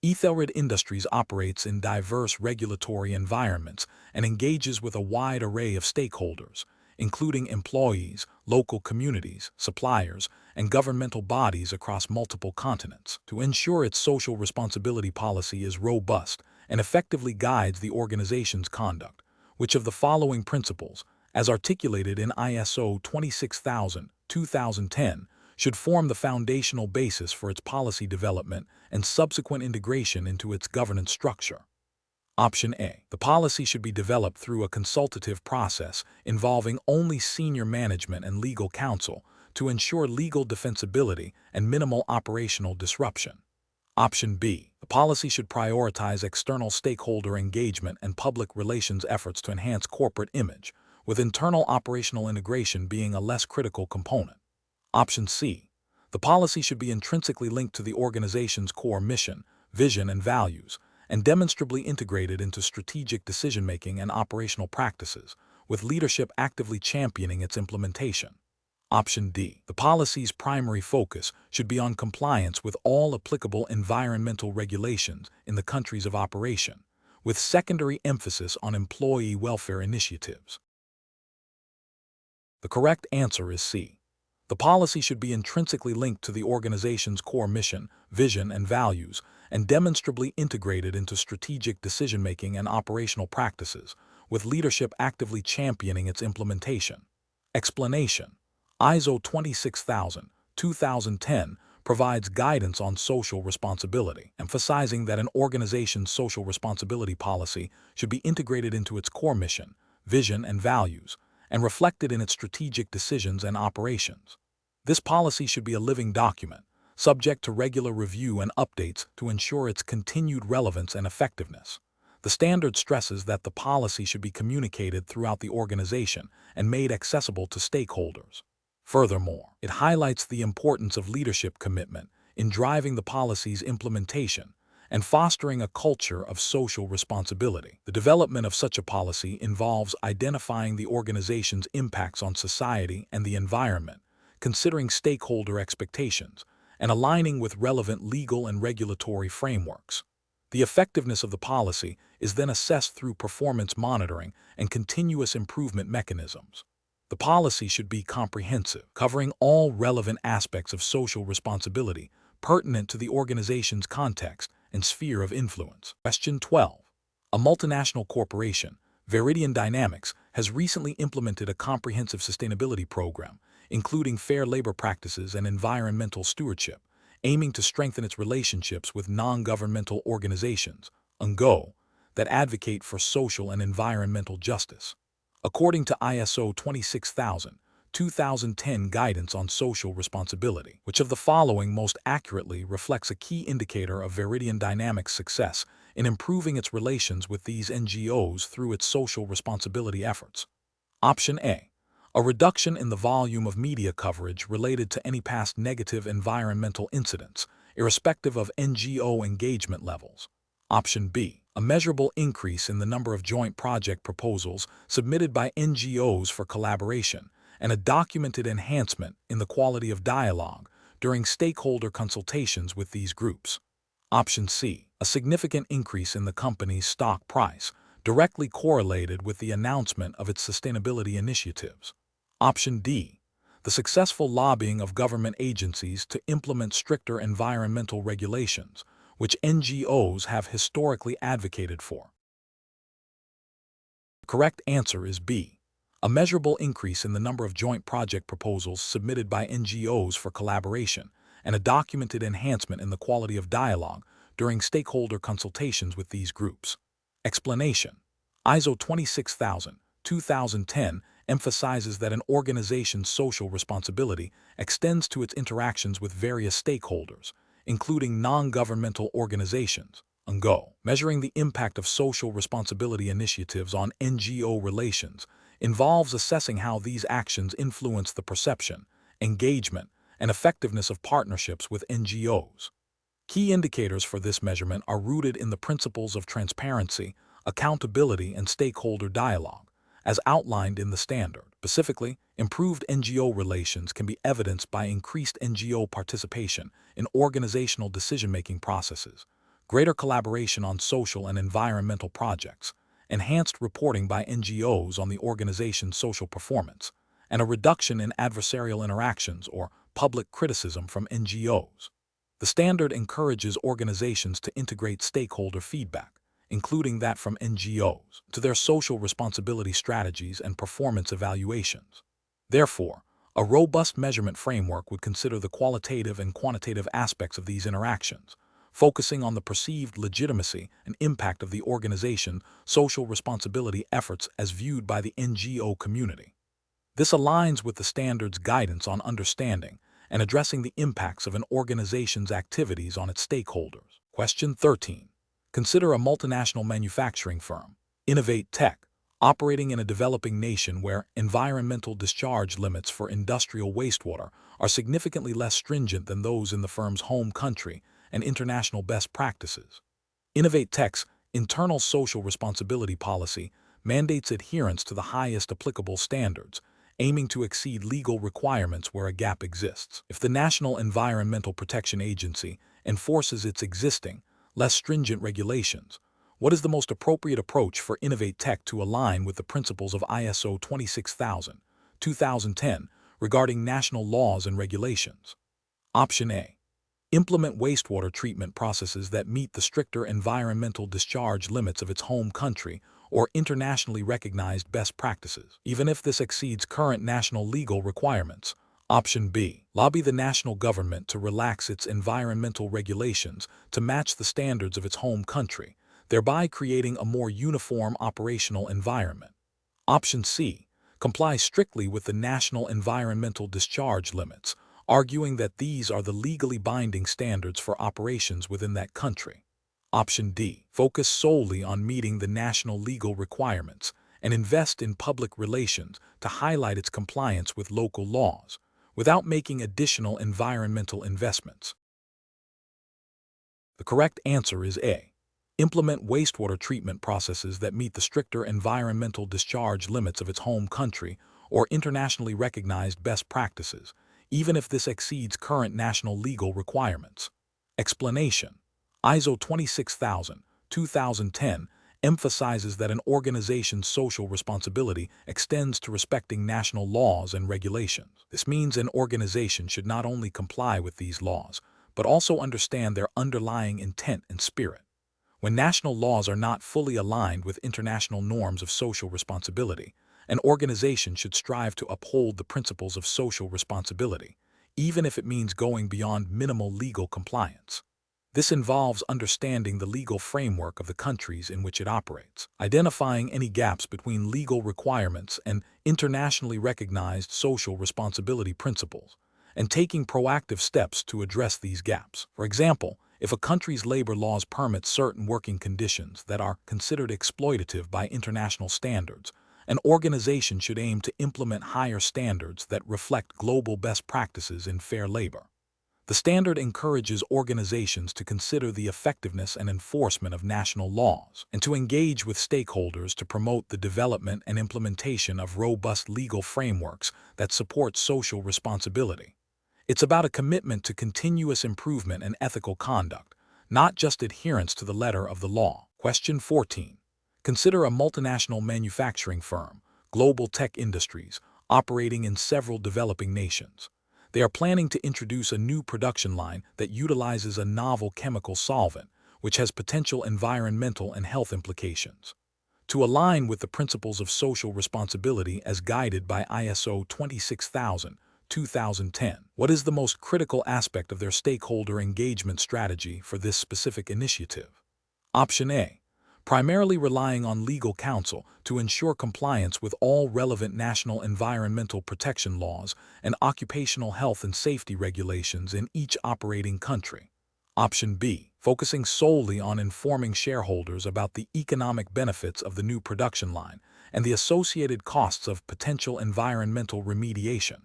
Ethelred Industries operates in diverse regulatory environments and engages with a wide array of stakeholders, including employees, local communities, suppliers, and governmental bodies across multiple continents. To ensure its social responsibility policy is robust and effectively guides the organization's conduct, which of the following principles, as articulated in ISO 26000-2010, should form the foundational basis for its policy development and subsequent integration into its governance structure? Option A. The policy should be developed through a consultative process involving only senior management and legal counsel to ensure legal defensibility and minimal operational disruption. Option B. The policy should prioritize external stakeholder engagement and public relations efforts to enhance corporate image, with internal operational integration being a less critical component. Option C. The policy should be intrinsically linked to the organization's core mission, vision, and values, and demonstrably integrated into strategic decision-making and operational practices, with leadership actively championing its implementation. Option D. The policy's primary focus should be on compliance with all applicable environmental regulations in the countries of operation, with secondary emphasis on employee welfare initiatives. The correct answer is C. The policy should be intrinsically linked to the organization's core mission, vision, and values, and demonstrably integrated into strategic decision-making and operational practices, with leadership actively championing its implementation. Explanation: ISO 26000-2010 provides guidance on social responsibility, emphasizing that an organization's social responsibility policy should be integrated into its core mission, vision, and values, and reflected in its strategic decisions and operations. This policy should be a living document, subject to regular review and updates to ensure its continued relevance and effectiveness. The standard stresses that the policy should be communicated throughout the organization and made accessible to stakeholders. Furthermore, it highlights the importance of leadership commitment in driving the policy's implementation and fostering a culture of social responsibility. The development of such a policy involves identifying the organization's impacts on society and the environment, considering stakeholder expectations, and aligning with relevant legal and regulatory frameworks. The effectiveness of the policy is then assessed through performance monitoring and continuous improvement mechanisms. The policy should be comprehensive, covering all relevant aspects of social responsibility pertinent to the organization's context and sphere of influence. Question 12. A multinational corporation, Veridian Dynamics, has recently implemented a comprehensive sustainability program, including fair labor practices and environmental stewardship, aiming to strengthen its relationships with non-governmental organizations, NGO, that advocate for social and environmental justice. According to ISO 26000-2010 guidance on social responsibility, which of the following most accurately reflects a key indicator of Veridian Dynamics' success in improving its relations with these NGOs through its social responsibility efforts? Option A. A reduction in the volume of media coverage related to any past negative environmental incidents, irrespective of NGO engagement levels. Option B. A measurable increase in the number of joint project proposals submitted by NGOs for collaboration, and a documented enhancement in the quality of dialogue during stakeholder consultations with these groups. Option C. A significant increase in the company's stock price, directly correlated with the announcement of its sustainability initiatives. Option D. The successful lobbying of government agencies to implement stricter environmental regulations, which NGOs have historically advocated for. The correct answer is B. A measurable increase in the number of joint project proposals submitted by NGOs for collaboration, and a documented enhancement in the quality of dialogue during stakeholder consultations with these groups. Explanation: ISO 26000-2010 emphasizes that an organization's social responsibility extends to its interactions with various stakeholders, including non-governmental organizations, NGO. Measuring the impact of social responsibility initiatives on NGO relations involves assessing how these actions influence the perception, engagement, and effectiveness of partnerships with NGOs. Key indicators for this measurement are rooted in the principles of transparency, accountability, and stakeholder dialogue, as outlined in the standard. Specifically, improved NGO relations can be evidenced by increased NGO participation in organizational decision-making processes, greater collaboration on social and environmental projects, enhanced reporting by NGOs on the organization's social performance, and a reduction in adversarial interactions or public criticism from NGOs. The standard encourages organizations to integrate stakeholder feedback, including that from NGOs, to their social responsibility strategies and performance evaluations. Therefore, a robust measurement framework would consider the qualitative and quantitative aspects of these interactions, focusing on the perceived legitimacy and impact of the organization's social responsibility efforts as viewed by the NGO community. This aligns with the standard's guidance on understanding and addressing the impacts of an organization's activities on its stakeholders. Question 13. Consider a multinational manufacturing firm, Innovate Tech, operating in a developing nation where environmental discharge limits for industrial wastewater are significantly less stringent than those in the firm's home country and international best practices. Innovate Tech's internal social responsibility policy mandates adherence to the highest applicable standards, aiming to exceed legal requirements where a gap exists. If the National Environmental Protection Agency enforces its existing, less stringent regulations, what is the most appropriate approach for Innovate Tech to align with the principles of ISO 26000-2010 regarding national laws and regulations? Option A. Implement wastewater treatment processes that meet the stricter environmental discharge limits of its home country or internationally recognized best practices, even if this exceeds current national legal requirements. Option B. Lobby the national government to relax its environmental regulations to match the standards of its home country, thereby creating a more uniform operational environment. Option C. Comply strictly with the national environmental discharge limits, arguing that these are the legally binding standards for operations within that country. Option D. Focus solely on meeting the national legal requirements and invest in public relations to highlight its compliance with local laws, without making additional environmental investments. The correct answer is A. Implement wastewater treatment processes that meet the stricter environmental discharge limits of its home country or internationally recognized best practices, even if this exceeds current national legal requirements. Explanation: ISO 26000-2010 emphasizes that an organization's social responsibility extends to respecting national laws and regulations. This means an organization should not only comply with these laws, but also understand their underlying intent and spirit. When national laws are not fully aligned with international norms of social responsibility, an organization should strive to uphold the principles of social responsibility, even if it means going beyond minimal legal compliance. This involves understanding the legal framework of the countries in which it operates, identifying any gaps between legal requirements and internationally recognized social responsibility principles, and taking proactive steps to address these gaps. For example, if a country's labor laws permit certain working conditions that are considered exploitative by international standards, an organization should aim to implement higher standards that reflect global best practices in fair labor. The standard encourages organizations to consider the effectiveness and enforcement of national laws and to engage with stakeholders to promote the development and implementation of robust legal frameworks that support social responsibility. It's about a commitment to continuous improvement and ethical conduct, not just adherence to the letter of the law. Question 14. Consider a multinational manufacturing firm, Global Tech Industries, operating in several developing nations. They are planning to introduce a new production line that utilizes a novel chemical solvent, which has potential environmental and health implications. To align with the principles of social responsibility as guided by ISO 26000-2010, what is the most critical aspect of their stakeholder engagement strategy for this specific initiative? Option A. Primarily relying on legal counsel to ensure compliance with all relevant national environmental protection laws and occupational health and safety regulations in each operating country. Option B. Focusing solely on informing shareholders about the economic benefits of the new production line and the associated costs of potential environmental remediation.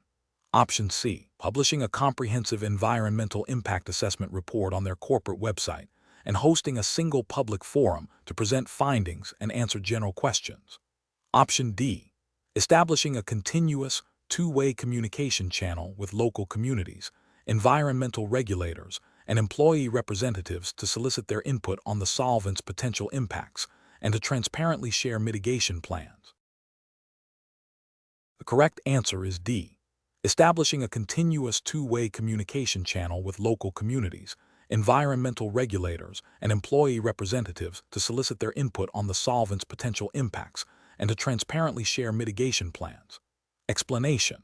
Option C. Publishing a comprehensive environmental impact assessment report on their corporate website and hosting a single public forum to present findings and answer general questions. Option D. Establishing a continuous, two-way communication channel with local communities, environmental regulators, and employee representatives to solicit their input on the solvent's potential impacts and to transparently share mitigation plans. The correct answer is D. Establishing a continuous two-way communication channel with local communities, environmental regulators, and employee representatives to solicit their input on the solvent's potential impacts and to transparently share mitigation plans. Explanation: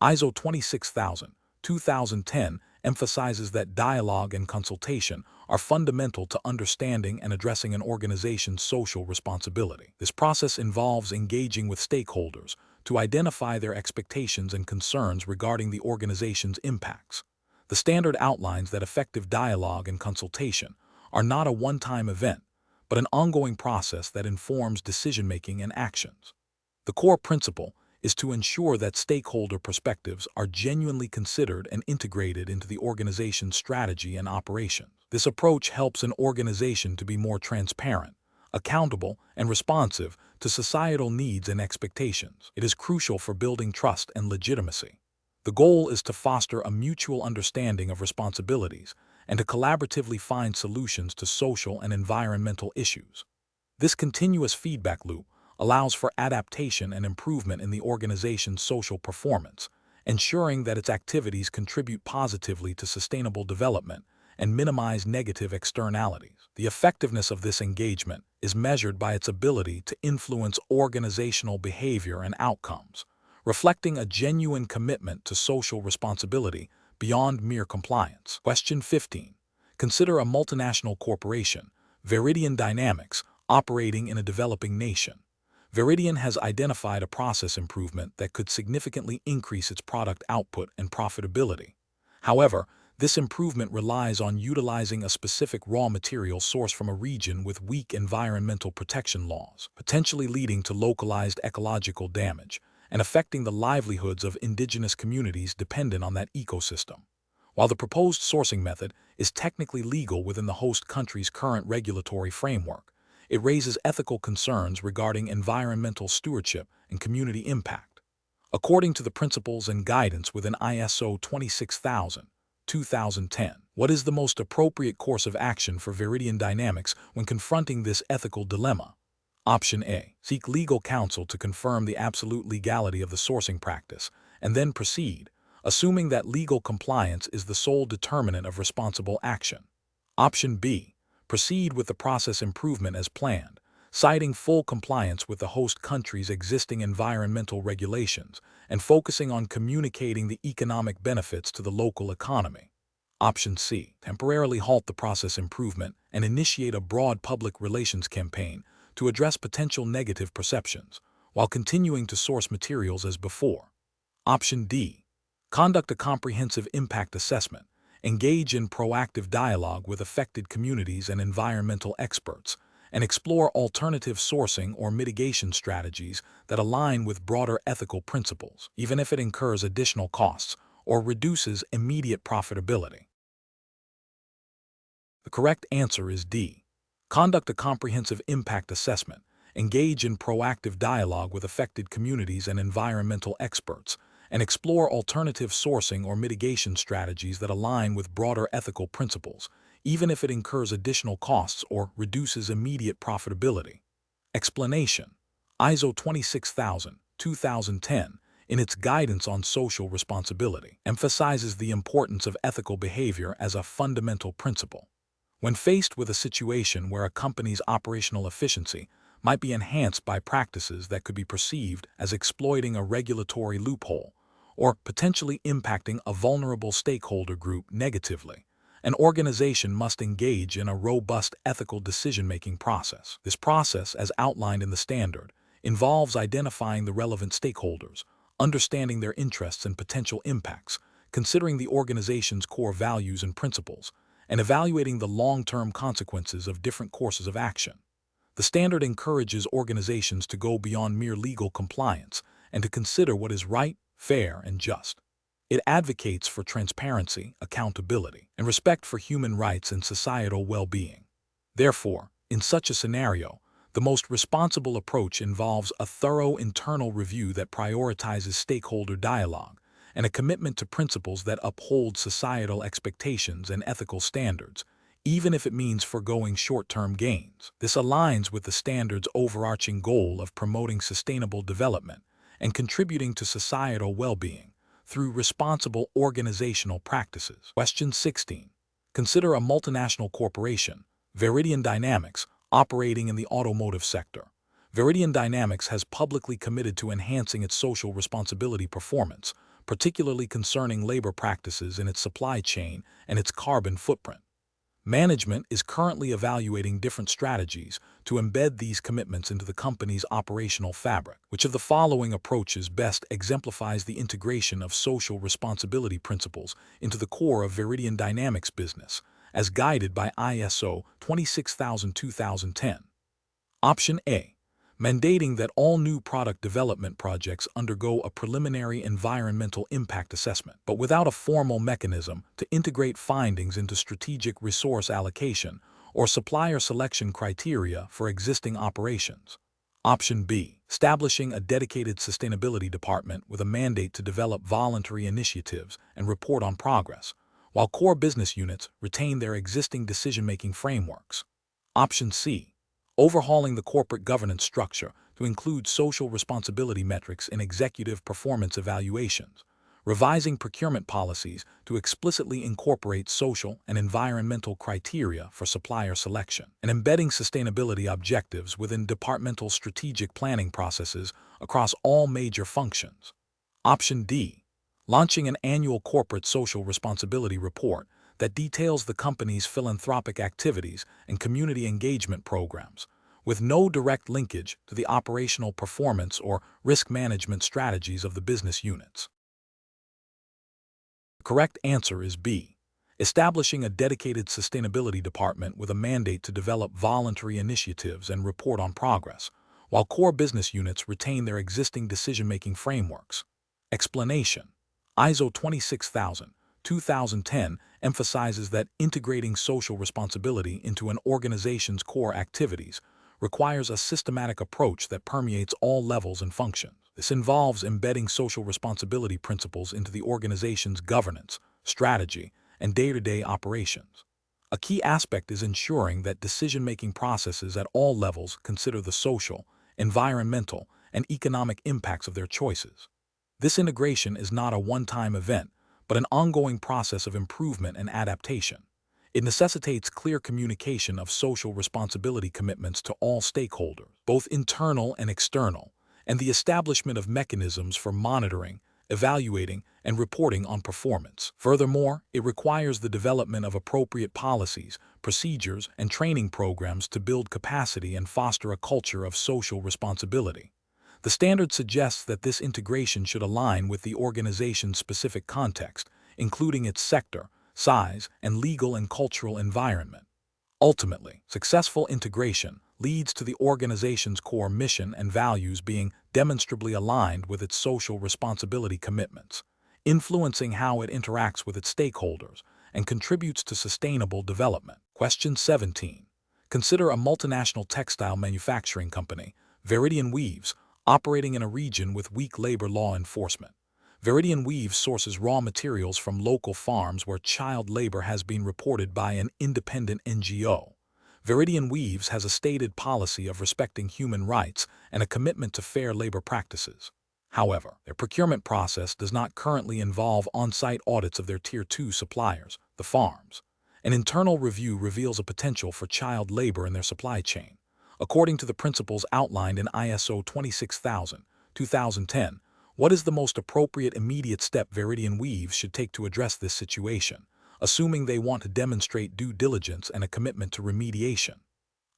ISO 26000-2010 emphasizes that dialogue and consultation are fundamental to understanding and addressing an organization's social responsibility. This process involves engaging with stakeholders to identify their expectations and concerns regarding the organization's impacts. The standard outlines that effective dialogue and consultation are not a one-time event, but an ongoing process that informs decision-making and actions. The core principle is to ensure that stakeholder perspectives are genuinely considered and integrated into the organization's strategy and operations. This approach helps an organization to be more transparent, accountable, and responsive to societal needs and expectations. It is crucial for building trust and legitimacy. The goal is to foster a mutual understanding of responsibilities and to collaboratively find solutions to social and environmental issues. This continuous feedback loop allows for adaptation and improvement in the organization's social performance, ensuring that its activities contribute positively to sustainable development and minimize negative externalities. The effectiveness of this engagement is measured by its ability to influence organizational behavior and outcomes, reflecting a genuine commitment to social responsibility beyond mere compliance. Question 15. Consider a multinational corporation, Veridian Dynamics, operating in a developing nation. Veridian has identified a process improvement that could significantly increase its product output and profitability. However, this improvement relies on utilizing a specific raw material sourced from a region with weak environmental protection laws, potentially leading to localized ecological damage and affecting the livelihoods of indigenous communities dependent on that ecosystem. While the proposed sourcing method is technically legal within the host country's current regulatory framework, it raises ethical concerns regarding environmental stewardship and community impact. According to the principles and guidance within ISO 26000-2010, what is the most appropriate course of action for Veridian Dynamics when confronting this ethical dilemma? Option A. Seek legal counsel to confirm the absolute legality of the sourcing practice, and then proceed, assuming that legal compliance is the sole determinant of responsible action. Option B. Proceed with the process improvement as planned, citing full compliance with the host country's existing environmental regulations and focusing on communicating the economic benefits to the local economy. Option C. Temporarily halt the process improvement and initiate a broad public relations campaign to address potential negative perceptions, while continuing to source materials as before. Option D. Conduct a comprehensive impact assessment, engage in proactive dialogue with affected communities and environmental experts, and explore alternative sourcing or mitigation strategies that align with broader ethical principles, even if it incurs additional costs or reduces immediate profitability. The correct answer is D. Conduct a comprehensive impact assessment, engage in proactive dialogue with affected communities and environmental experts, and explore alternative sourcing or mitigation strategies that align with broader ethical principles, even if it incurs additional costs or reduces immediate profitability. Explanation: ISO 26000-2010 in its guidance on social responsibility, emphasizes the importance of ethical behavior as a fundamental principle. When faced with a situation where a company's operational efficiency might be enhanced by practices that could be perceived as exploiting a regulatory loophole or potentially impacting a vulnerable stakeholder group negatively, an organization must engage in a robust ethical decision-making process. This process, as outlined in the standard, involves identifying the relevant stakeholders, understanding their interests and potential impacts, considering the organization's core values and principles, and evaluating the long-term consequences of different courses of action. The standard encourages organizations to go beyond mere legal compliance and to consider what is right, fair, and just. It advocates for transparency, accountability, and respect for human rights and societal well-being. Therefore, in such a scenario, the most responsible approach involves a thorough internal review that prioritizes stakeholder dialogue and a commitment to principles that uphold societal expectations and ethical standards, even if it means foregoing short-term gains. This aligns with the standard's overarching goal of promoting sustainable development and contributing to societal well-being through responsible organizational practices. Question 16. Consider a multinational corporation, Veridian Dynamics, operating in the automotive sector. Veridian Dynamics has publicly committed to enhancing its social responsibility performance, particularly concerning labor practices in its supply chain and its carbon footprint. Management is currently evaluating different strategies to embed these commitments into the company's operational fabric. Which of the following approaches best exemplifies the integration of social responsibility principles into the core of Veridian Dynamics business, as guided by ISO 26000-2010? Option A. Mandating that all new product development projects undergo a preliminary environmental impact assessment, but without a formal mechanism to integrate findings into strategic resource allocation or supplier selection criteria for existing operations. Option B. Establishing a dedicated sustainability department with a mandate to develop voluntary initiatives and report on progress, while core business units retain their existing decision-making frameworks. Option C. Overhauling the corporate governance structure to include social responsibility metrics in executive performance evaluations, revising procurement policies to explicitly incorporate social and environmental criteria for supplier selection, and embedding sustainability objectives within departmental strategic planning processes across all major functions. Option D. Launching an annual corporate social responsibility report that details the company's philanthropic activities and community engagement programs, with no direct linkage to the operational performance or risk management strategies of the business units. The correct answer is B. Establishing a dedicated sustainability department with a mandate to develop voluntary initiatives and report on progress, while core business units retain their existing decision-making frameworks. Explanation. ISO 26000-2010 emphasizes that integrating social responsibility into an organization's core activities requires a systematic approach that permeates all levels and functions. This involves embedding social responsibility principles into the organization's governance, strategy, and day-to-day operations. A key aspect is ensuring that decision-making processes at all levels consider the social, environmental, and economic impacts of their choices. This integration is not a one-time event, but an ongoing process of improvement and adaptation. It necessitates clear communication of social responsibility commitments to all stakeholders, both internal and external, and the establishment of mechanisms for monitoring, evaluating, and reporting on performance. Furthermore, it requires the development of appropriate policies, procedures, and training programs to build capacity and foster a culture of social responsibility. The standard suggests that this integration should align with the organization's specific context, including its sector, size, and legal and cultural environment. Ultimately, successful integration leads to the organization's core mission and values being demonstrably aligned with its social responsibility commitments, influencing how it interacts with its stakeholders and contributes to sustainable development. Question 17. Consider a multinational textile manufacturing company, Veridian Weaves, operating in a region with weak labor law enforcement. Veridian Weaves sources raw materials from local farms where child labor has been reported by an independent NGO. Veridian Weaves has a stated policy of respecting human rights and a commitment to fair labor practices. However, their procurement process does not currently involve on-site audits of their Tier 2 suppliers, the farms. An internal review reveals a potential for child labor in their supply chain. According to the principles outlined in ISO 26000-2010, what is the most appropriate immediate step Veridian Weaves should take to address this situation, assuming they want to demonstrate due diligence and a commitment to remediation?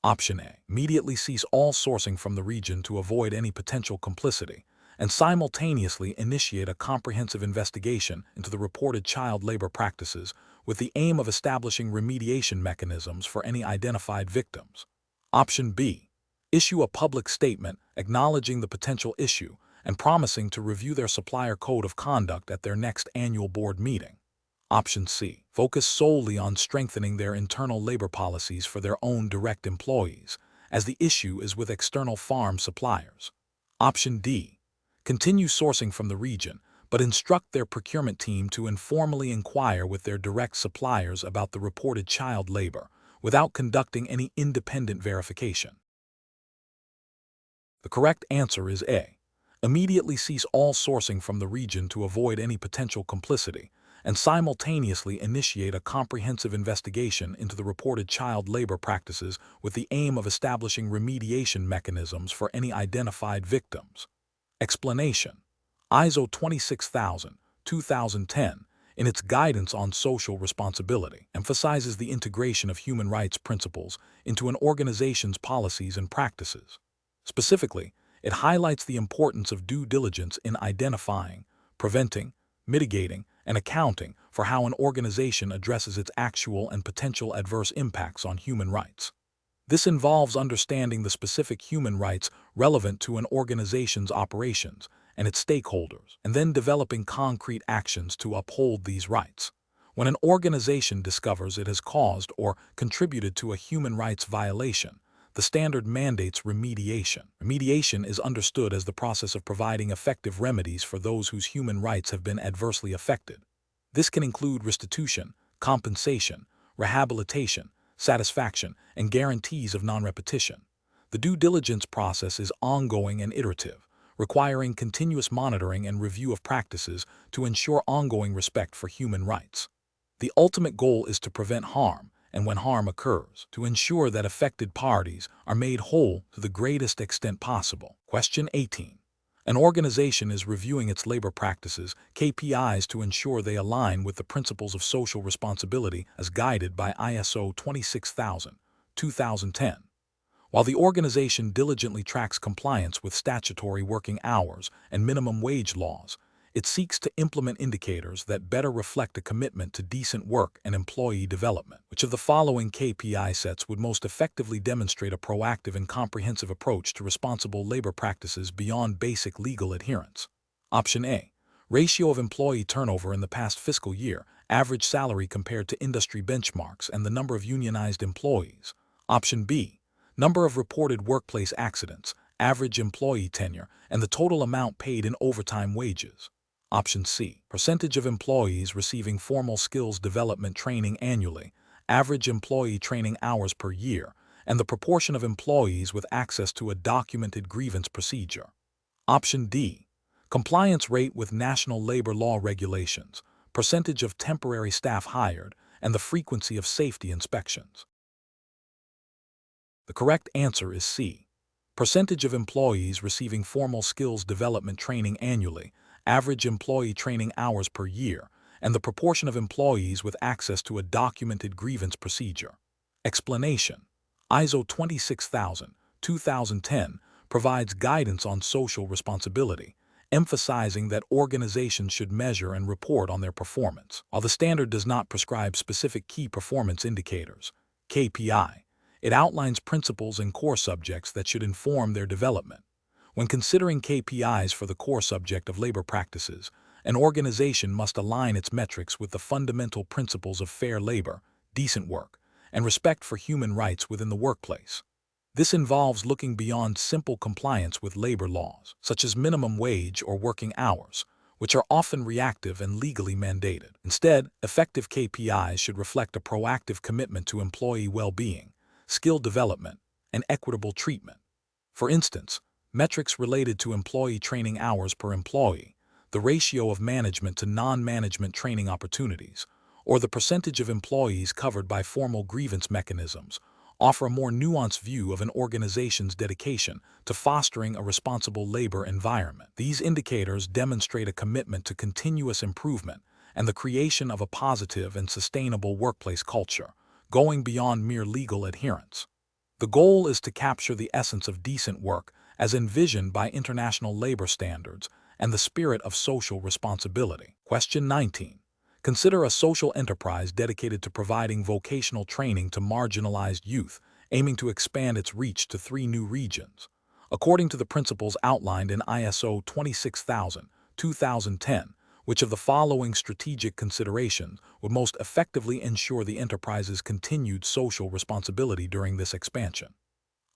Option A. Immediately cease all sourcing from the region to avoid any potential complicity, and simultaneously initiate a comprehensive investigation into the reported child labor practices with the aim of establishing remediation mechanisms for any identified victims. Option B. Issue a public statement acknowledging the potential issue and promising to review their supplier code of conduct at their next annual board meeting. Option C. Focus solely on strengthening their internal labor policies for their own direct employees, as the issue is with external farm suppliers. Option D. Continue sourcing from the region, but instruct their procurement team to informally inquire with their direct suppliers about the reported child labor, without conducting any independent verification. The correct answer is A. Immediately cease all sourcing from the region to avoid any potential complicity, and simultaneously initiate a comprehensive investigation into the reported child labor practices with the aim of establishing remediation mechanisms for any identified victims. Explanation: ISO 26000-2010, in its guidance on social responsibility, emphasizes the integration of human rights principles into an organization's policies and practices. Specifically, it highlights the importance of due diligence in identifying, preventing, mitigating, and accounting for how an organization addresses its actual and potential adverse impacts on human rights. This involves understanding the specific human rights relevant to an organization's operations and its stakeholders, and then developing concrete actions to uphold these rights. When an organization discovers it has caused or contributed to a human rights violation, the standard mandates remediation. Remediation is understood as the process of providing effective remedies for those whose human rights have been adversely affected. This can include restitution, compensation, rehabilitation, satisfaction, and guarantees of non-repetition. The due diligence process is ongoing and iterative, requiring continuous monitoring and review of practices to ensure ongoing respect for human rights. The ultimate goal is to prevent harm, and when harm occurs, to ensure that affected parties are made whole to the greatest extent possible. Question 18. An organization is reviewing its labor practices, KPIs, to ensure they align with the principles of social responsibility as guided by ISO 26000-2010. While the organization diligently tracks compliance with statutory working hours and minimum wage laws, it seeks to implement indicators that better reflect a commitment to decent work and employee development. Which of the following KPI sets would most effectively demonstrate a proactive and comprehensive approach to responsible labor practices beyond basic legal adherence? Option A. Ratio of employee turnover in the past fiscal year, average salary compared to industry benchmarks, and the number of unionized employees. Option B. Number of reported workplace accidents, average employee tenure, and the total amount paid in overtime wages. Option C. Percentage of employees receiving formal skills development training annually, average employee training hours per year, and the proportion of employees with access to a documented grievance procedure. Option D. Compliance rate with national labor law regulations, percentage of temporary staff hired, and the frequency of safety inspections. The correct answer is C. Percentage of employees receiving formal skills development training annually, average employee training hours per year, and the proportion of employees with access to a documented grievance procedure. Explanation: ISO 26000-2010 provides guidance on social responsibility, emphasizing that organizations should measure and report on their performance. While the standard does not prescribe specific key performance indicators, KPI, it outlines principles and core subjects that should inform their development. When considering KPIs for the core subject of labor practices, an organization must align its metrics with the fundamental principles of fair labor, decent work, and respect for human rights within the workplace. This involves looking beyond simple compliance with labor laws, such as minimum wage or working hours, which are often reactive and legally mandated. Instead, effective KPIs should reflect a proactive commitment to employee well-being, skill development, and equitable treatment. For instance, Metrics related to employee training hours per employee, the ratio of management to non-management training opportunities, or the percentage of employees covered by formal grievance mechanisms, offer a more nuanced view of an organization's dedication to fostering a responsible labor environment. These indicators demonstrate a commitment to continuous improvement and the creation of a positive and sustainable workplace culture, going beyond mere legal adherence. The goal is to capture the essence of decent work as envisioned by international labor standards and the spirit of social responsibility. Question 19. Consider a social enterprise dedicated to providing vocational training to marginalized youth, aiming to expand its reach to 3 new regions. According to the principles outlined in ISO 26000-2010, which of the following strategic considerations would most effectively ensure the enterprise's continued social responsibility during this expansion?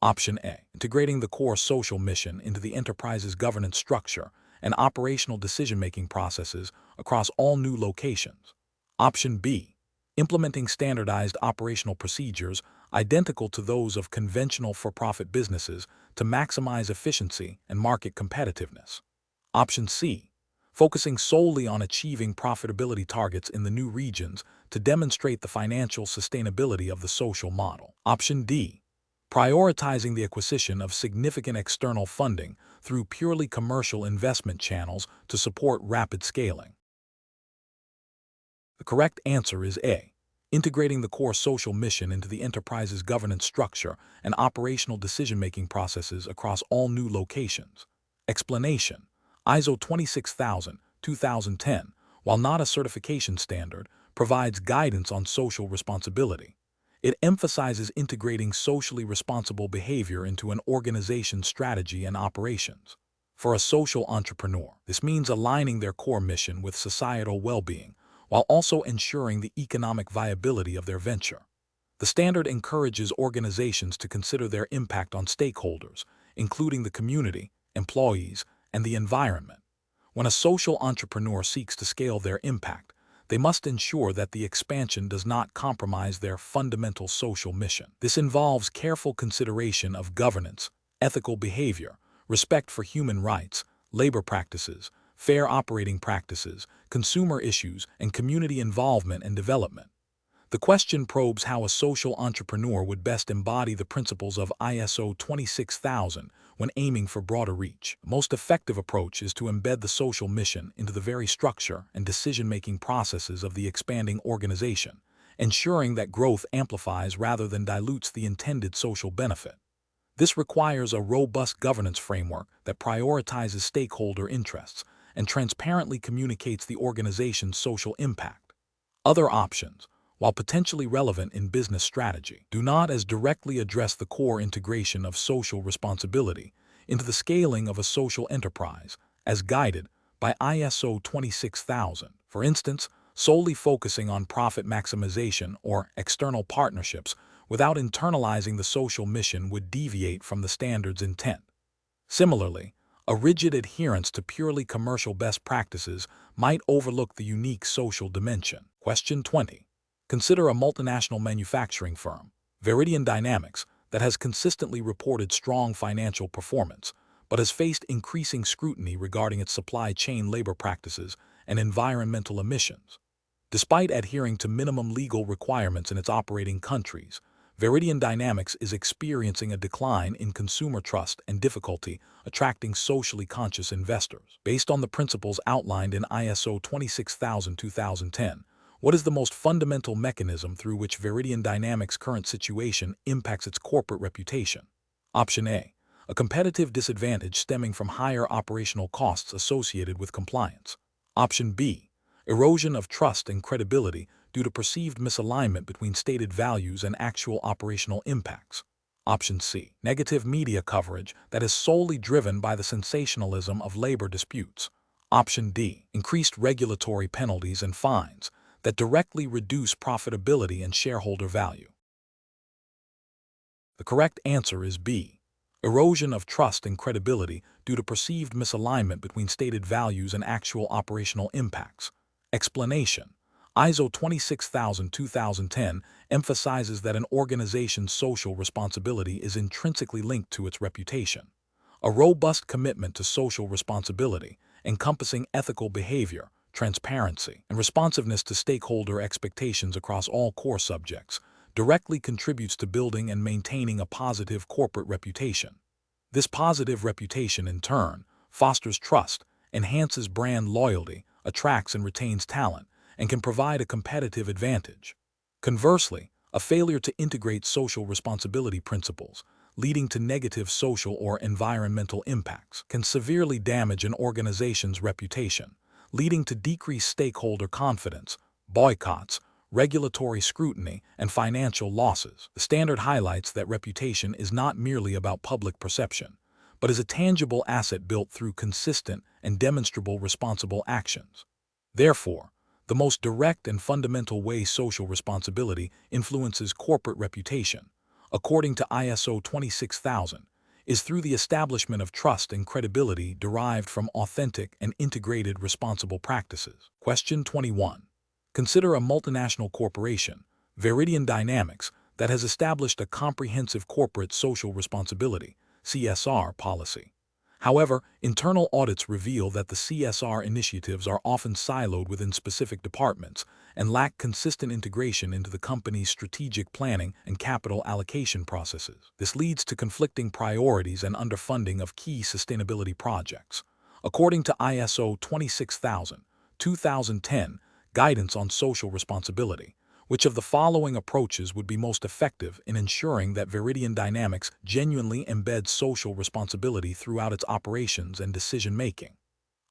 Option A. Integrating the core social mission into the enterprise's governance structure and operational decision-making processes across all new locations. Option B. Implementing standardized operational procedures identical to those of conventional for-profit businesses to maximize efficiency and market competitiveness. Option C. Focusing solely on achieving profitability targets in the new regions to demonstrate the financial sustainability of the social model. Option D. Prioritizing the acquisition of significant external funding through purely commercial investment channels to support rapid scaling. The correct answer is A. Integrating the core social mission into the enterprise's governance structure and operational decision-making processes across all new locations. Explanation: ISO 26000-2010, while not a certification standard, provides guidance on social responsibility. It emphasizes integrating socially responsible behavior into an organization's strategy and operations. For a social entrepreneur, this means aligning their core mission with societal well-being, while also ensuring the economic viability of their venture. The standard encourages organizations to consider their impact on stakeholders, including the community, employees, and the environment. When a social entrepreneur seeks to scale their impact, they must ensure that the expansion does not compromise their fundamental social mission. This involves careful consideration of governance, ethical behavior, respect for human rights, labor practices, fair operating practices, consumer issues, and community involvement and development. The question probes how a social entrepreneur would best embody the principles of ISO 26000 when aiming for broader reach. The most effective approach is to embed the social mission into the very structure and decision-making processes of the expanding organization, ensuring that growth amplifies rather than dilutes the intended social benefit. This requires a robust governance framework that prioritizes stakeholder interests and transparently communicates the organization's social impact. Other options, while potentially relevant in business strategy, do not as directly address the core integration of social responsibility into the scaling of a social enterprise as guided by ISO 26000. For instance, solely focusing on profit maximization or external partnerships without internalizing the social mission would deviate from the standard's intent. Similarly, a rigid adherence to purely commercial best practices might overlook the unique social dimension. Question 20. Consider a multinational manufacturing firm, Veridian Dynamics, that has consistently reported strong financial performance, but has faced increasing scrutiny regarding its supply chain labor practices and environmental emissions. Despite adhering to minimum legal requirements in its operating countries, Veridian Dynamics is experiencing a decline in consumer trust and difficulty attracting socially conscious investors. Based on the principles outlined in ISO 26000-2010, what is the most fundamental mechanism through which Veridian Dynamics' current situation impacts its corporate reputation? Option A. A competitive disadvantage stemming from higher operational costs associated with compliance. Option B. Erosion of trust and credibility due to perceived misalignment between stated values and actual operational impacts. Option C. Negative media coverage that is solely driven by the sensationalism of labor disputes. Option D. Increased regulatory penalties and fines that directly reduce profitability and shareholder value. The correct answer is B. Erosion of trust and credibility due to perceived misalignment between stated values and actual operational impacts. Explanation: ISO 26000-2010 emphasizes that an organization's social responsibility is intrinsically linked to its reputation. A robust commitment to social responsibility, encompassing ethical behavior, transparency, and responsiveness to stakeholder expectations across all core subjects, directly contributes to building and maintaining a positive corporate reputation. This positive reputation, in turn, fosters trust, enhances brand loyalty, attracts and retains talent, and can provide a competitive advantage. Conversely, a failure to integrate social responsibility principles, leading to negative social or environmental impacts, can severely damage an organization's reputation, leading to decreased stakeholder confidence, boycotts, regulatory scrutiny, and financial losses. The standard highlights that reputation is not merely about public perception, but is a tangible asset built through consistent and demonstrable responsible actions. Therefore, the most direct and fundamental way social responsibility influences corporate reputation, according to ISO 26000, is through the establishment of trust and credibility derived from authentic and integrated responsible practices. Question 21. Consider a multinational corporation, Veridian Dynamics, that has established a comprehensive corporate social responsibility (CSR) policy. However, internal audits reveal that the CSR initiatives are often siloed within specific departments and lack consistent integration into the company's strategic planning and capital allocation processes. This leads to conflicting priorities and underfunding of key sustainability projects. According to ISO 26000, 2010, Guidance on Social Responsibility, which of the following approaches would be most effective in ensuring that Veridian Dynamics genuinely embeds social responsibility throughout its operations and decision-making?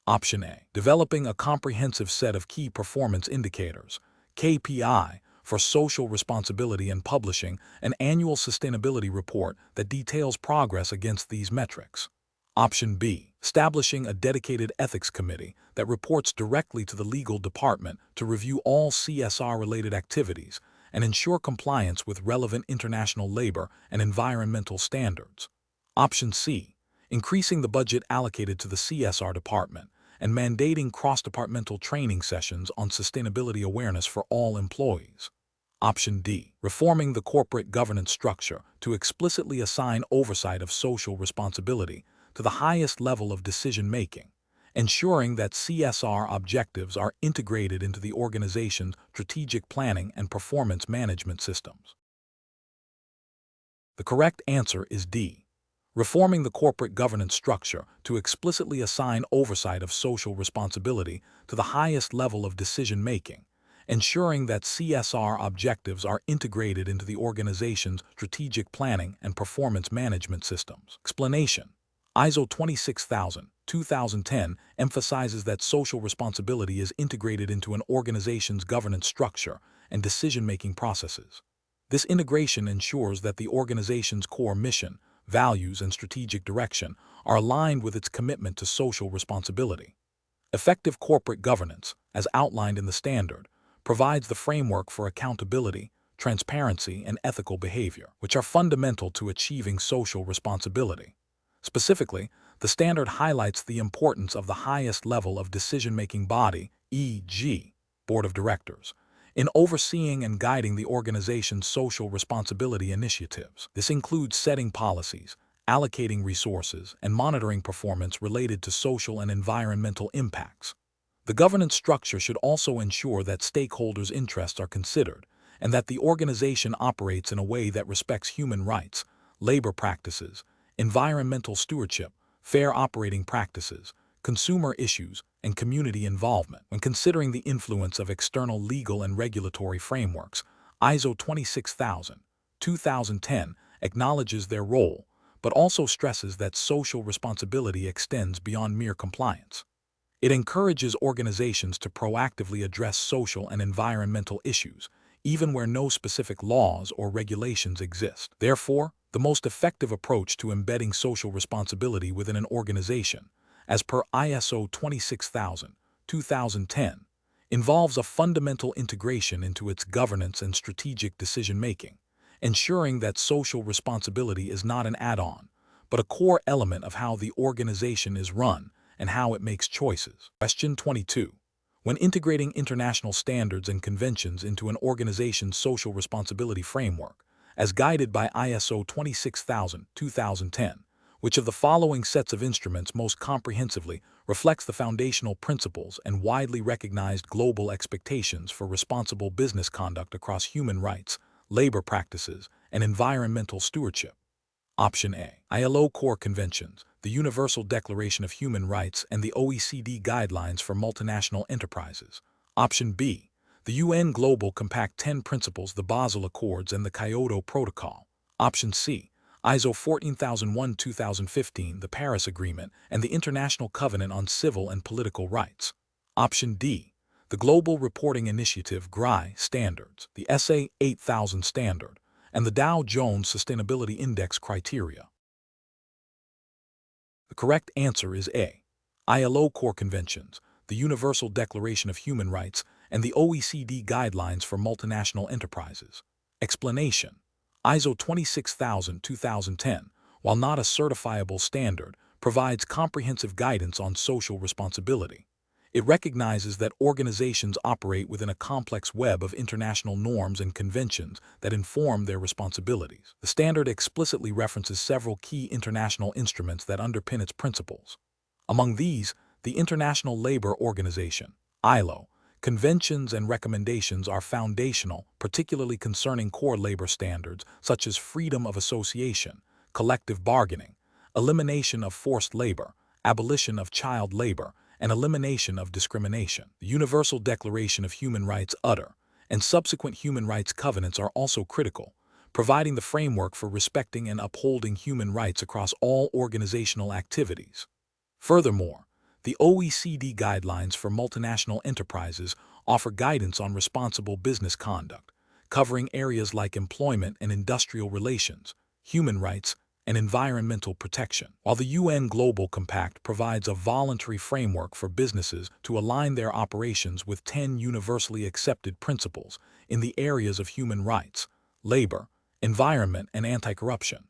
Option A. Developing a comprehensive set of key performance indicators, KPI, for social responsibility and publishing an annual sustainability report that details progress against these metrics. Option B. Establishing a dedicated ethics committee that reports directly to the legal department to review all CSR-related activities and ensure compliance with relevant international labor and environmental standards. Option C. Increasing the budget allocated to the CSR department and mandating cross-departmental training sessions on sustainability awareness for all employees. Option D. Reforming the corporate governance structure to explicitly assign oversight of social responsibility to the highest level of decision-making, ensuring that CSR objectives are integrated into the organization's strategic planning and performance management systems. The correct answer is D. Reforming the corporate governance structure to explicitly assign oversight of social responsibility to the highest level of decision-making, ensuring that CSR objectives are integrated into the organization's strategic planning and performance management systems. Explanation. ISO 26000, 2010 emphasizes that social responsibility is integrated into an organization's governance structure and decision-making processes. This integration ensures that the organization's core mission, values, and strategic direction are aligned with its commitment to social responsibility. Effective corporate governance, as outlined in the standard, provides the framework for accountability, transparency, and ethical behavior, which are fundamental to achieving social responsibility. Specifically, the standard highlights the importance of the highest level of decision-making body, e.g., Board of Directors, in overseeing and guiding the organization's social responsibility initiatives. This includes setting policies, allocating resources, and monitoring performance related to social and environmental impacts. The governance structure should also ensure that stakeholders' interests are considered and that the organization operates in a way that respects human rights, labor practices, environmental stewardship, fair operating practices, consumer issues, and community involvement. When considering the influence of external legal and regulatory frameworks, ISO 26000, 2010 acknowledges their role, but also stresses that social responsibility extends beyond mere compliance. It encourages organizations to proactively address social and environmental issues, even where no specific laws or regulations exist. Therefore, the most effective approach to embedding social responsibility within an organization, as per ISO 26000, 2010, involves a fundamental integration into its governance and strategic decision-making, ensuring that social responsibility is not an add-on, but a core element of how the organization is run and how it makes choices. Question 22. When integrating international standards and conventions into an organization's social responsibility framework, as guided by ISO 26000, 2010, Which of the following sets of instruments most comprehensively reflects the foundational principles and widely recognized global expectations for responsible business conduct across human rights, labor practices, and environmental stewardship? Option A. ILO Core Conventions, the Universal Declaration of Human Rights, and the OECD Guidelines for Multinational Enterprises. Option B. The UN Global Compact 10 Principles, the Basel Accords, and the Kyoto Protocol. Option C. ISO 14001-2015, the Paris Agreement, and the International Covenant on Civil and Political Rights. Option D. The Global Reporting Initiative GRI standards, the SA 8000 standard, and the Dow Jones Sustainability Index criteria. The correct answer is A. ILO Core Conventions, the Universal Declaration of Human Rights, and the OECD Guidelines for Multinational Enterprises. Explanation: ISO 26000-2010, while not a certifiable standard, provides comprehensive guidance on social responsibility. It recognizes that organizations operate within a complex web of international norms and conventions that inform their responsibilities. The standard explicitly references several key international instruments that underpin its principles. Among these, the International Labor Organization, ILO, conventions and recommendations are foundational, particularly concerning core labor standards such as freedom of association, collective bargaining, elimination of forced labor, abolition of child labor, and elimination of discrimination. The Universal Declaration of Human Rights (UDR) and subsequent human rights covenants are also critical, providing the framework for respecting and upholding human rights across all organizational activities. Furthermore, the OECD Guidelines for Multinational Enterprises offer guidance on responsible business conduct, covering areas like employment and industrial relations, human rights, and environmental protection, while the UN Global Compact provides a voluntary framework for businesses to align their operations with 10 universally accepted principles in the areas of human rights, labor, environment, and anti-corruption.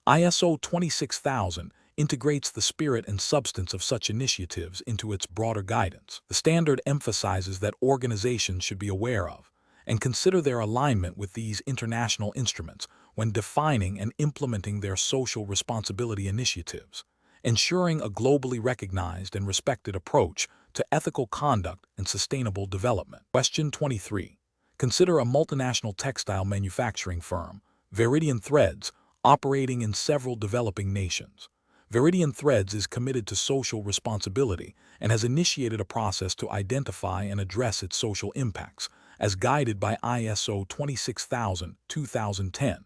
ISO 26000 integrates the spirit and substance of such initiatives into its broader guidance. The standard emphasizes that organizations should be aware of and consider their alignment with these international instruments when defining and implementing their social responsibility initiatives, ensuring a globally recognized and respected approach to ethical conduct and sustainable development. Question 23. Consider a multinational textile manufacturing firm, Veridian Threads, operating in several developing nations. Veridian Threads is committed to social responsibility and has initiated a process to identify and address its social impacts, as guided by ISO 26000-2010.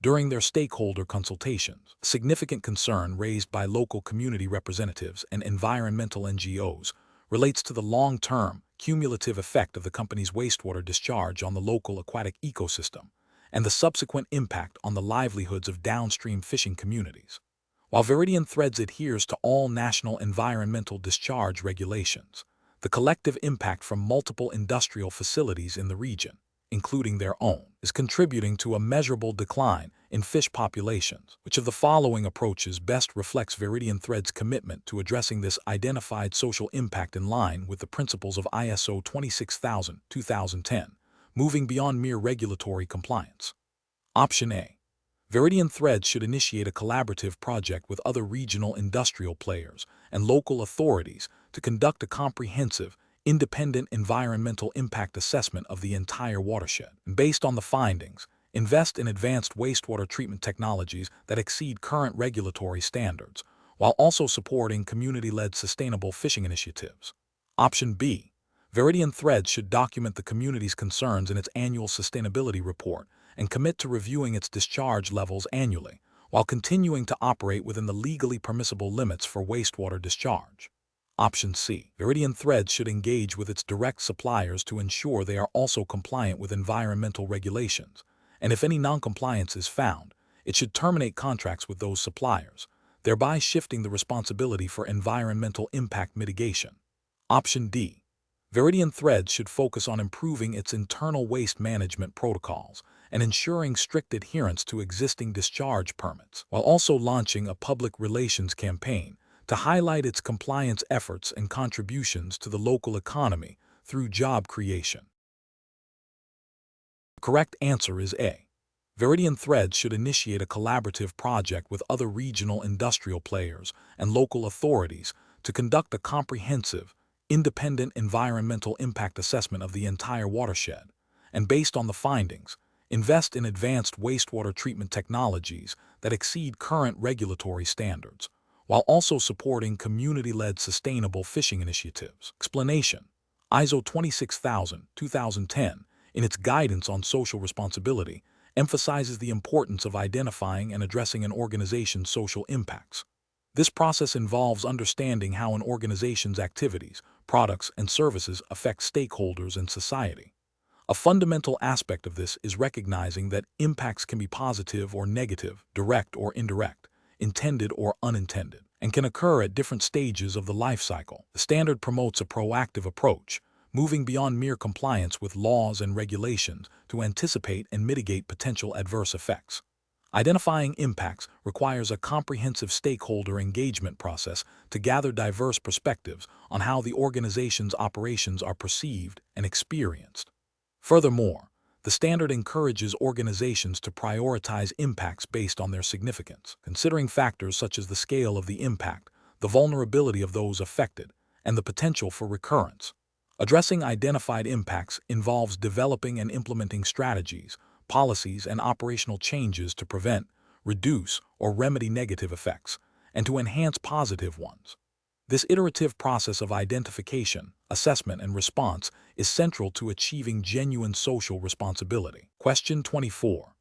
During their stakeholder consultations, significant concern raised by local community representatives and environmental NGOs relates to the long-term, cumulative effect of the company's wastewater discharge on the local aquatic ecosystem and the subsequent impact on the livelihoods of downstream fishing communities. While Veridian Threads adheres to all national environmental discharge regulations, the collective impact from multiple industrial facilities in the region, including their own, is contributing to a measurable decline in fish populations. Which of the following approaches best reflects Veridian Threads' commitment to addressing this identified social impact in line with the principles of ISO 26000-2010, moving beyond mere regulatory compliance? Option A. Veridian Threads should initiate a collaborative project with other regional industrial players and local authorities to conduct a comprehensive, independent environmental impact assessment of the entire watershed. Based on the findings, invest in advanced wastewater treatment technologies that exceed current regulatory standards, while also supporting community-led sustainable fishing initiatives. Option B. Veridian Threads should document the community's concerns in its annual sustainability report and commit to reviewing its discharge levels annually, while continuing to operate within the legally permissible limits for wastewater discharge. Option C. Veridian Threads should engage with its direct suppliers to ensure they are also compliant with environmental regulations, and if any noncompliance is found, it should terminate contracts with those suppliers, thereby shifting the responsibility for environmental impact mitigation. Option D. Veridian Threads should focus on improving its internal waste management protocols and ensuring strict adherence to existing discharge permits, while also launching a public relations campaign to highlight its compliance efforts and contributions to the local economy through job creation. The correct answer is A. Veridian Threads should initiate a collaborative project with other regional industrial players and local authorities to conduct a comprehensive, independent environmental impact assessment of the entire watershed, and based on the findings, invest in advanced wastewater treatment technologies that exceed current regulatory standards, while also supporting community-led sustainable fishing initiatives. Explanation: ISO 26000-2010, in its guidance on social responsibility, emphasizes the importance of identifying and addressing an organization's social impacts. This process involves understanding how an organization's activities, products, and services affect stakeholders and society. A fundamental aspect of this is recognizing that impacts can be positive or negative, direct or indirect, intended or unintended, and can occur at different stages of the life cycle. The standard promotes a proactive approach, moving beyond mere compliance with laws and regulations to anticipate and mitigate potential adverse effects. Identifying impacts requires a comprehensive stakeholder engagement process to gather diverse perspectives on how the organization's operations are perceived and experienced. Furthermore, the standard encourages organizations to prioritize impacts based on their significance, considering factors such as the scale of the impact, the vulnerability of those affected, and the potential for recurrence. Addressing identified impacts involves developing and implementing strategies, policies, and operational changes to prevent, reduce, or remedy negative effects, and to enhance positive ones. This iterative process of identification, assessment, and response is central to achieving genuine social responsibility. Question 24.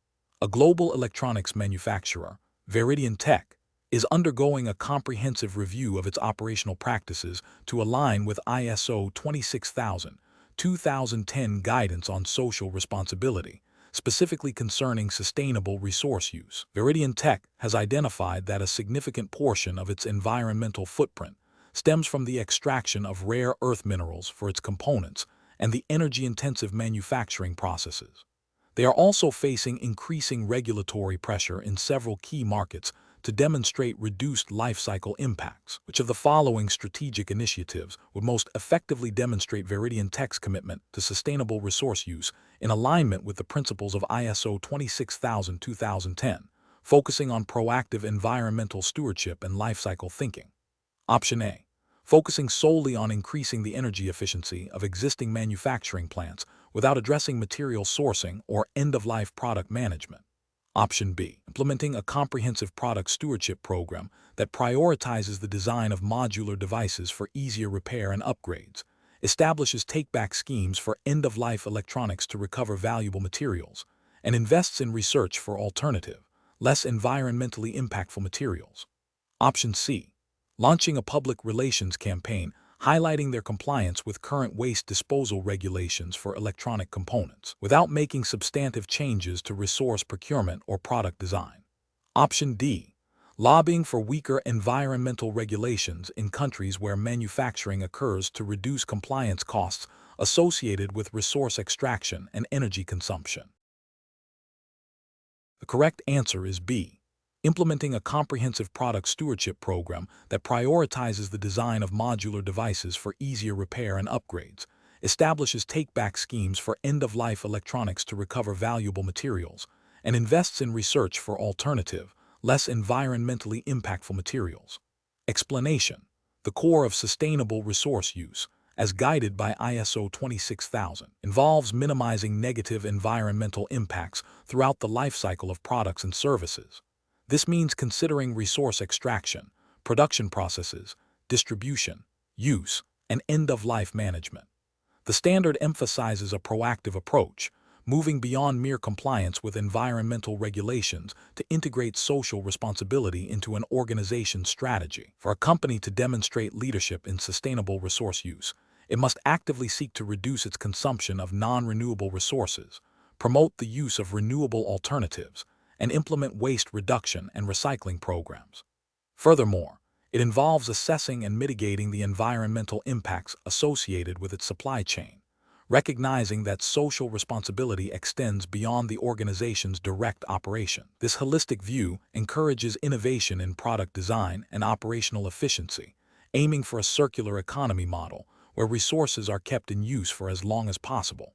A global electronics manufacturer, Veridian Tech, is undergoing a comprehensive review of its operational practices to align with ISO 26000-2010 guidance on social responsibility, specifically concerning sustainable resource use. Veridian Tech has identified that a significant portion of its environmental footprint stems from the extraction of rare earth minerals for its components and the energy-intensive manufacturing processes. They are also facing increasing regulatory pressure in several key markets to demonstrate reduced life cycle impacts. Which of the following strategic initiatives would most effectively demonstrate Veridian Tech's commitment to sustainable resource use in alignment with the principles of ISO 26000-2010, focusing on proactive environmental stewardship and life cycle thinking? Option A. Focusing solely on increasing the energy efficiency of existing manufacturing plants without addressing material sourcing or end-of-life product management. Option B. Implementing a comprehensive product stewardship program that prioritizes the design of modular devices for easier repair and upgrades, establishes take-back schemes for end-of-life electronics to recover valuable materials, and invests in research for alternative, less environmentally impactful materials. Option C. Launching a public relations campaign highlighting their compliance with current waste disposal regulations for electronic components, without making substantive changes to resource procurement or product design. Option D. Lobbying for weaker environmental regulations in countries where manufacturing occurs to reduce compliance costs associated with resource extraction and energy consumption. The correct answer is B. Implementing a comprehensive product stewardship program that prioritizes the design of modular devices for easier repair and upgrades, establishes take-back schemes for end-of-life electronics to recover valuable materials, and invests in research for alternative, less environmentally impactful materials. Explanation: the core of sustainable resource use, as guided by ISO 26000, involves minimizing negative environmental impacts throughout the life cycle of products and services. This means considering resource extraction, production processes, distribution, use, and end-of-life management. The standard emphasizes a proactive approach, moving beyond mere compliance with environmental regulations to integrate social responsibility into an organization's strategy. For a company to demonstrate leadership in sustainable resource use, it must actively seek to reduce its consumption of non-renewable resources, promote the use of renewable alternatives, and implement waste reduction and recycling programs. Furthermore, it involves assessing and mitigating the environmental impacts associated with its supply chain, recognizing that social responsibility extends beyond the organization's direct operation. This holistic view encourages innovation in product design and operational efficiency, aiming for a circular economy model where resources are kept in use for as long as possible.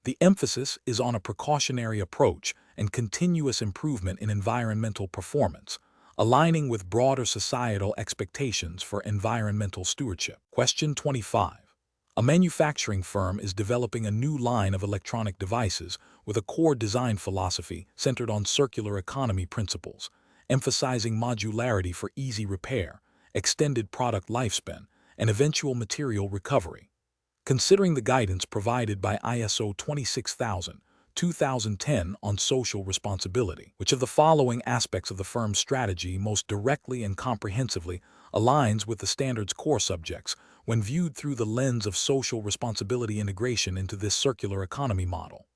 The emphasis is on a precautionary approach and continuous improvement in environmental performance, aligning with broader societal expectations for environmental stewardship. Question 25. A manufacturing firm is developing a new line of electronic devices with a core design philosophy centered on circular economy principles, emphasizing modularity for easy repair, extended product lifespan, and eventual material recovery. Considering the guidance provided by ISO 26000-2010 on social responsibility, which of the following aspects of the firm's strategy most directly and comprehensively aligns with the standard's core subjects when viewed through the lens of social responsibility integration into this circular economy model?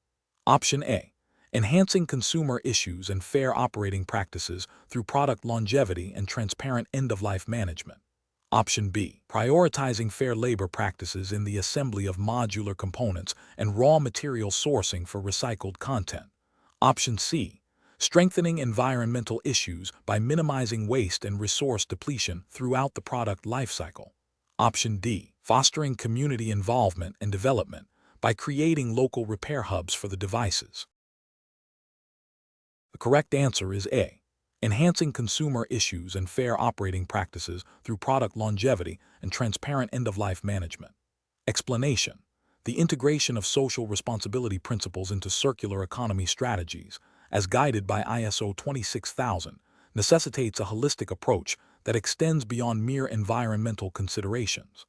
Option A. Enhancing consumer issues and fair operating practices through product longevity and transparent end-of-life management. Option B. Prioritizing fair labor practices in the assembly of modular components and raw material sourcing for recycled content. Option C. Strengthening environmental issues by minimizing waste and resource depletion throughout the product lifecycle. Option D. Fostering community involvement and development by creating local repair hubs for the devices. The correct answer is A. Enhancing consumer issues and fair operating practices through product longevity and transparent end-of-life management. Explanation: the integration of social responsibility principles into circular economy strategies, as guided by ISO 26000, necessitates a holistic approach that extends beyond mere environmental considerations.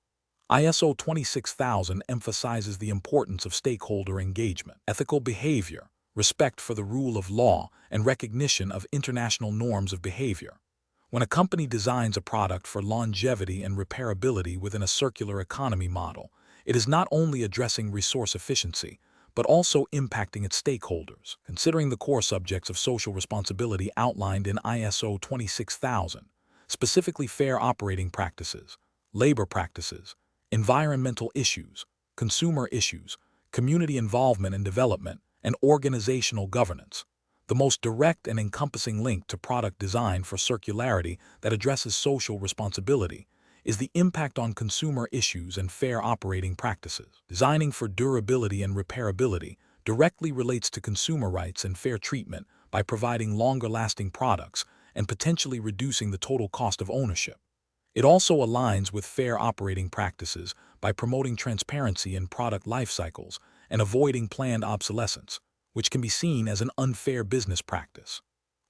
ISO 26000 emphasizes the importance of stakeholder engagement, ethical behavior, respect for the rule of law, and recognition of international norms of behavior. When a company designs a product for longevity and repairability within a circular economy model, it is not only addressing resource efficiency, but also impacting its stakeholders. Considering the core subjects of social responsibility outlined in ISO 26000, specifically fair operating practices, labor practices, environmental issues, consumer issues, community involvement and development, and organizational governance, the most direct and encompassing link to product design for circularity that addresses social responsibility is the impact on consumer issues and fair operating practices. Designing for durability and repairability directly relates to consumer rights and fair treatment by providing longer-lasting products and potentially reducing the total cost of ownership. It also aligns with fair operating practices by promoting transparency in product life cycles and avoiding planned obsolescence, which can be seen as an unfair business practice.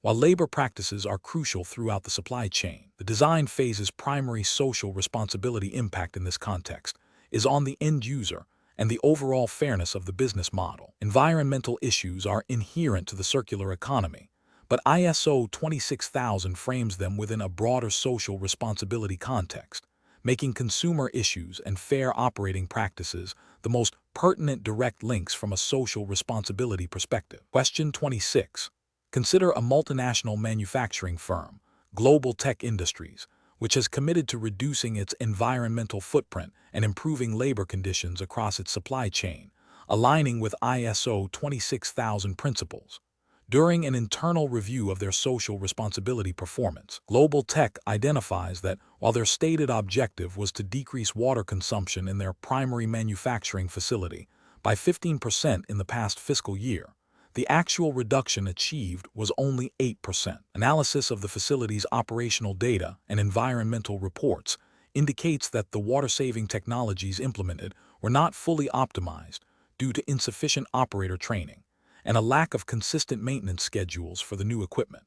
While labor practices are crucial throughout the supply chain, the design phase's primary social responsibility impact in this context is on the end user and the overall fairness of the business model. Environmental issues are inherent to the circular economy, but ISO 26000 frames them within a broader social responsibility context, making consumer issues and fair operating practices the most pertinent direct links from a social responsibility perspective. Question 26. Consider a multinational manufacturing firm, Global Tech Industries, which has committed to reducing its environmental footprint and improving labor conditions across its supply chain, aligning with ISO 26000 principles. During an internal review of their social responsibility performance, Global Tech identifies that while their stated objective was to decrease water consumption in their primary manufacturing facility by 15% in the past fiscal year, the actual reduction achieved was only 8%. Analysis of the facility's operational data and environmental reports indicates that the water-saving technologies implemented were not fully optimized due to insufficient operator training and a lack of consistent maintenance schedules for the new equipment.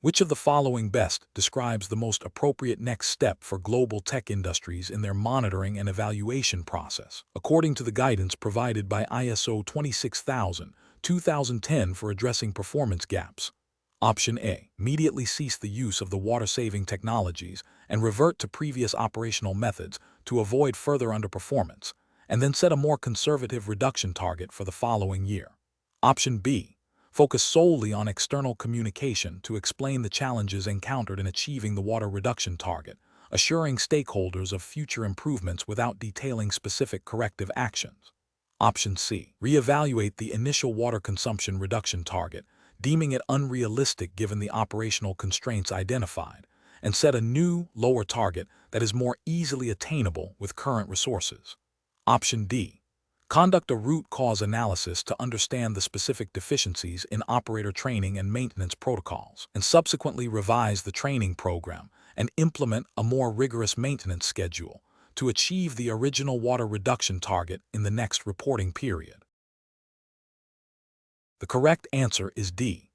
Which of the following best describes the most appropriate next step for Global Tech Industries in their monitoring and evaluation process, according to the guidance provided by ISO 26000-2010 for addressing performance gaps? Option A. Immediately cease the use of the water-saving technologies and revert to previous operational methods to avoid further underperformance, and then set a more conservative reduction target for the following year. Option B. Focus solely on external communication to explain the challenges encountered in achieving the water reduction target, assuring stakeholders of future improvements without detailing specific corrective actions. Option C. Reevaluate the initial water consumption reduction target, deeming it unrealistic given the operational constraints identified, and set a new, lower target that is more easily attainable with current resources. Option D. Conduct a root cause analysis to understand the specific deficiencies in operator training and maintenance protocols, and subsequently revise the training program and implement a more rigorous maintenance schedule to achieve the original water reduction target in the next reporting period. The correct answer is D.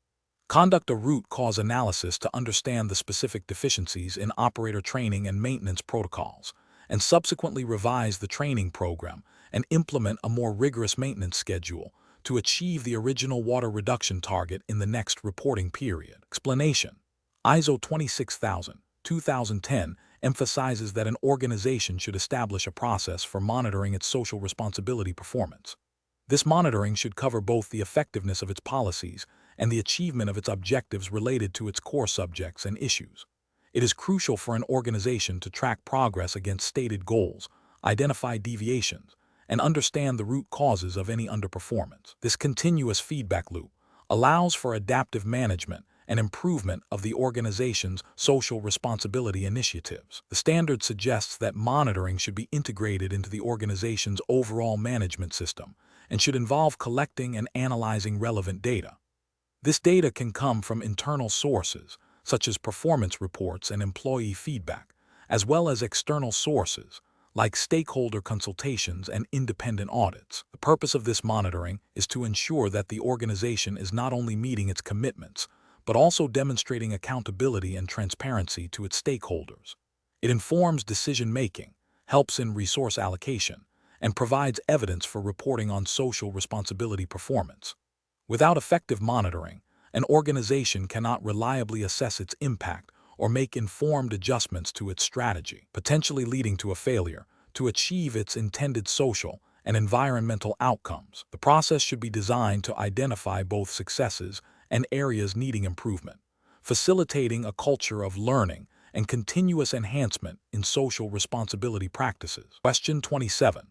Conduct a root cause analysis to understand the specific deficiencies in operator training and maintenance protocols, and subsequently revise the training program and implement a more rigorous maintenance schedule to achieve the original water reduction target in the next reporting period. Explanation: ISO 26000-2010 emphasizes that an organization should establish a process for monitoring its social responsibility performance. This monitoring should cover both the effectiveness of its policies and the achievement of its objectives related to its core subjects and issues. It is crucial for an organization to track progress against stated goals, identify deviations, and understand the root causes of any underperformance. This continuous feedback loop allows for adaptive management and improvement of the organization's social responsibility initiatives. The standard suggests that monitoring should be integrated into the organization's overall management system and should involve collecting and analyzing relevant data. This data can come from internal sources, such as performance reports and employee feedback, as well as external sources, like stakeholder consultations and independent audits. The purpose of this monitoring is to ensure that the organization is not only meeting its commitments, but also demonstrating accountability and transparency to its stakeholders. It informs decision-making, helps in resource allocation, and provides evidence for reporting on social responsibility performance. Without effective monitoring, an organization cannot reliably assess its impact or make informed adjustments to its strategy, potentially leading to a failure to achieve its intended social and environmental outcomes. The process should be designed to identify both successes and areas needing improvement, facilitating a culture of learning and continuous enhancement in social responsibility practices. Question 27.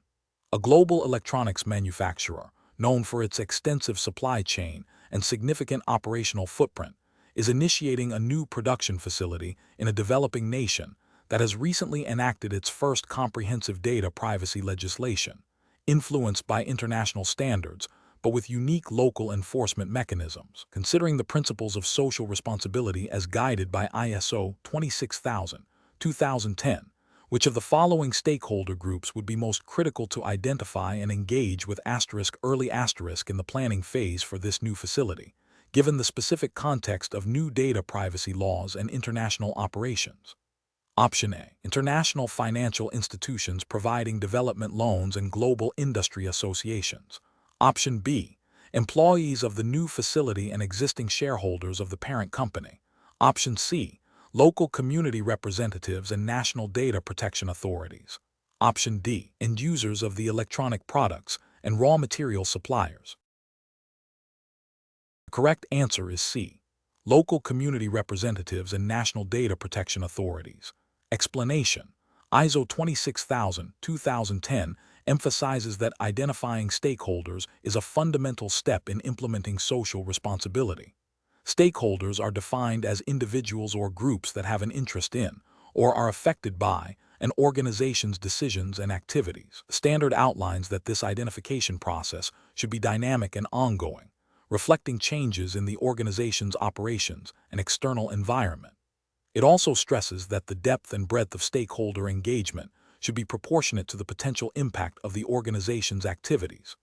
A global electronics manufacturer, known for its extensive supply chain and significant operational footprint, is initiating a new production facility in a developing nation that has recently enacted its first comprehensive data privacy legislation, influenced by international standards, but with unique local enforcement mechanisms. Considering the principles of social responsibility as guided by ISO 26000-2010, which of the following stakeholder groups would be most critical to identify and engage with early in the planning phase for this new facility, given the specific context of new data privacy laws and international operations? Option A. International financial institutions providing development loans and global industry associations. Option B. Employees of the new facility and existing shareholders of the parent company. Option C. Local community representatives and national data protection authorities. Option D. End users of the electronic products and raw material suppliers. The correct answer is C. Local community representatives and national data protection authorities. Explanation: ISO 26000-2010 emphasizes that identifying stakeholders is a fundamental step in implementing social responsibility. Stakeholders are defined as individuals or groups that have an interest in or are affected by an organization's decisions and activities. The standard outlines that this identification process should be dynamic and ongoing, reflecting changes in the organization's operations and external environment. It also stresses that the depth and breadth of stakeholder engagement should be proportionate to the potential impact of the organization's activities.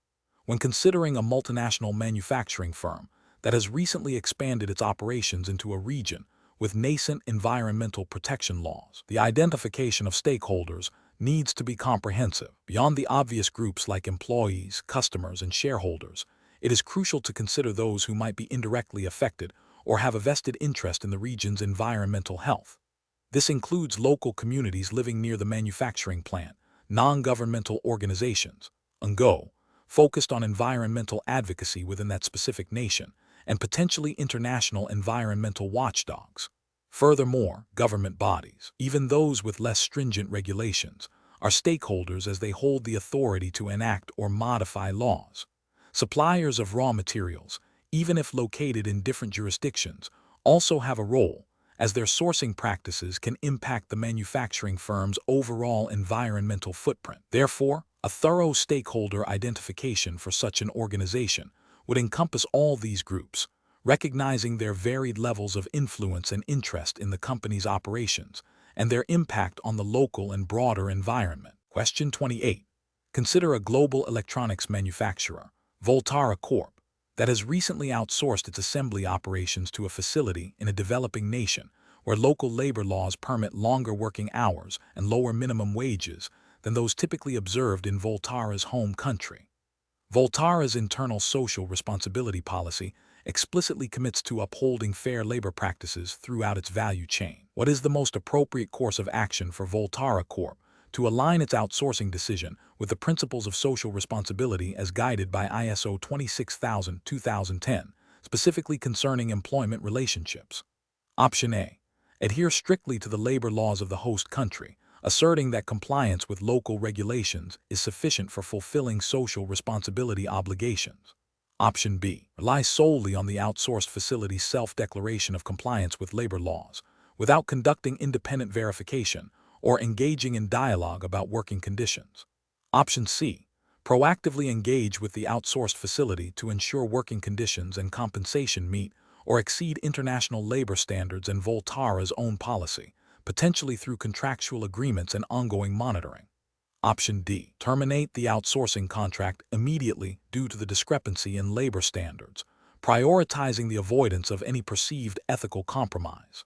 When considering a multinational manufacturing firm that has recently expanded its operations into a region with nascent environmental protection laws, the identification of stakeholders needs to be comprehensive. Beyond the obvious groups like employees, customers, and shareholders, it is crucial to consider those who might be indirectly affected or have a vested interest in the region's environmental health. This includes local communities living near the manufacturing plant, non-governmental organizations, NGO, focused on environmental advocacy within that specific nation, and potentially international environmental watchdogs. Furthermore, government bodies, even those with less stringent regulations, are stakeholders as they hold the authority to enact or modify laws. Suppliers of raw materials, even if located in different jurisdictions, also have a role, as their sourcing practices can impact the manufacturing firm's overall environmental footprint. Therefore, A thorough stakeholder identification for such an organization would encompass all these groups, recognizing their varied levels of influence and interest in the company's operations and their impact on the local and broader environment. Question 28. Consider a global electronics manufacturer, Voltara Corp., that has recently outsourced its assembly operations to a facility in a developing nation where local labor laws permit longer working hours and lower minimum wages than those typically observed in Voltara's home country. Voltara's internal social responsibility policy explicitly commits to upholding fair labor practices throughout its value chain. What is the most appropriate course of action for Voltara Corp. To align its outsourcing decision with the principles of social responsibility as guided by ISO 26000-2010, specifically concerning employment relationships? Option A. Adhere strictly to the labor laws of the host country, asserting that compliance with local regulations is sufficient for fulfilling social responsibility obligations. Option B. Rely solely on the outsourced facility's self-declaration of compliance with labor laws, without conducting independent verification or engaging in dialogue about working conditions. Option C. Proactively engage with the outsourced facility to ensure working conditions and compensation meet or exceed international labor standards and Voltara's own policy, potentially through contractual agreements and ongoing monitoring. Option D. Terminate the outsourcing contract immediately due to the discrepancy in labor standards, prioritizing the avoidance of any perceived ethical compromise.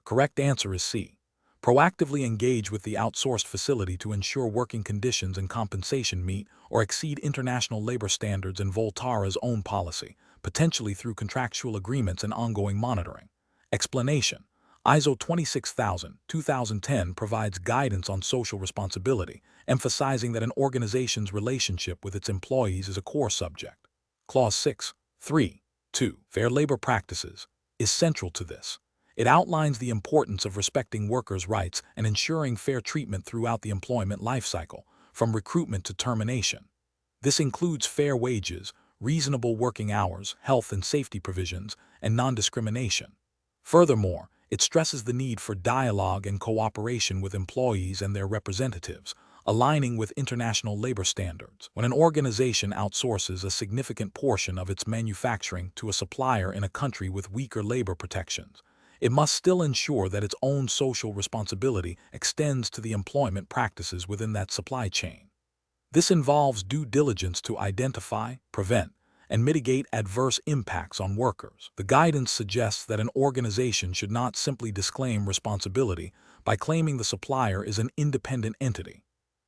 Correct answer is C. Proactively engage with the outsourced facility to ensure working conditions and compensation meet or exceed international labor standards and Voltara's own policy, potentially through contractual agreements and ongoing monitoring. Explanation. ISO 26000-2010 provides guidance on social responsibility, emphasizing that an organization's relationship with its employees is a core subject. Clause 6.3.2. Fair labor practices is central to this. It outlines the importance of respecting workers' rights and ensuring fair treatment throughout the employment lifecycle, from recruitment to termination. This includes fair wages, reasonable working hours, health and safety provisions, and non-discrimination. Furthermore, it stresses the need for dialogue and cooperation with employees and their representatives, aligning with international labor standards. When an organization outsources a significant portion of its manufacturing to a supplier in a country with weaker labor protections, it must still ensure that its own social responsibility extends to the employment practices within that supply chain. This involves due diligence to identify, prevent, and mitigate adverse impacts on workers. The guidance suggests that an organization should not simply disclaim responsibility by claiming the supplier is an independent entity.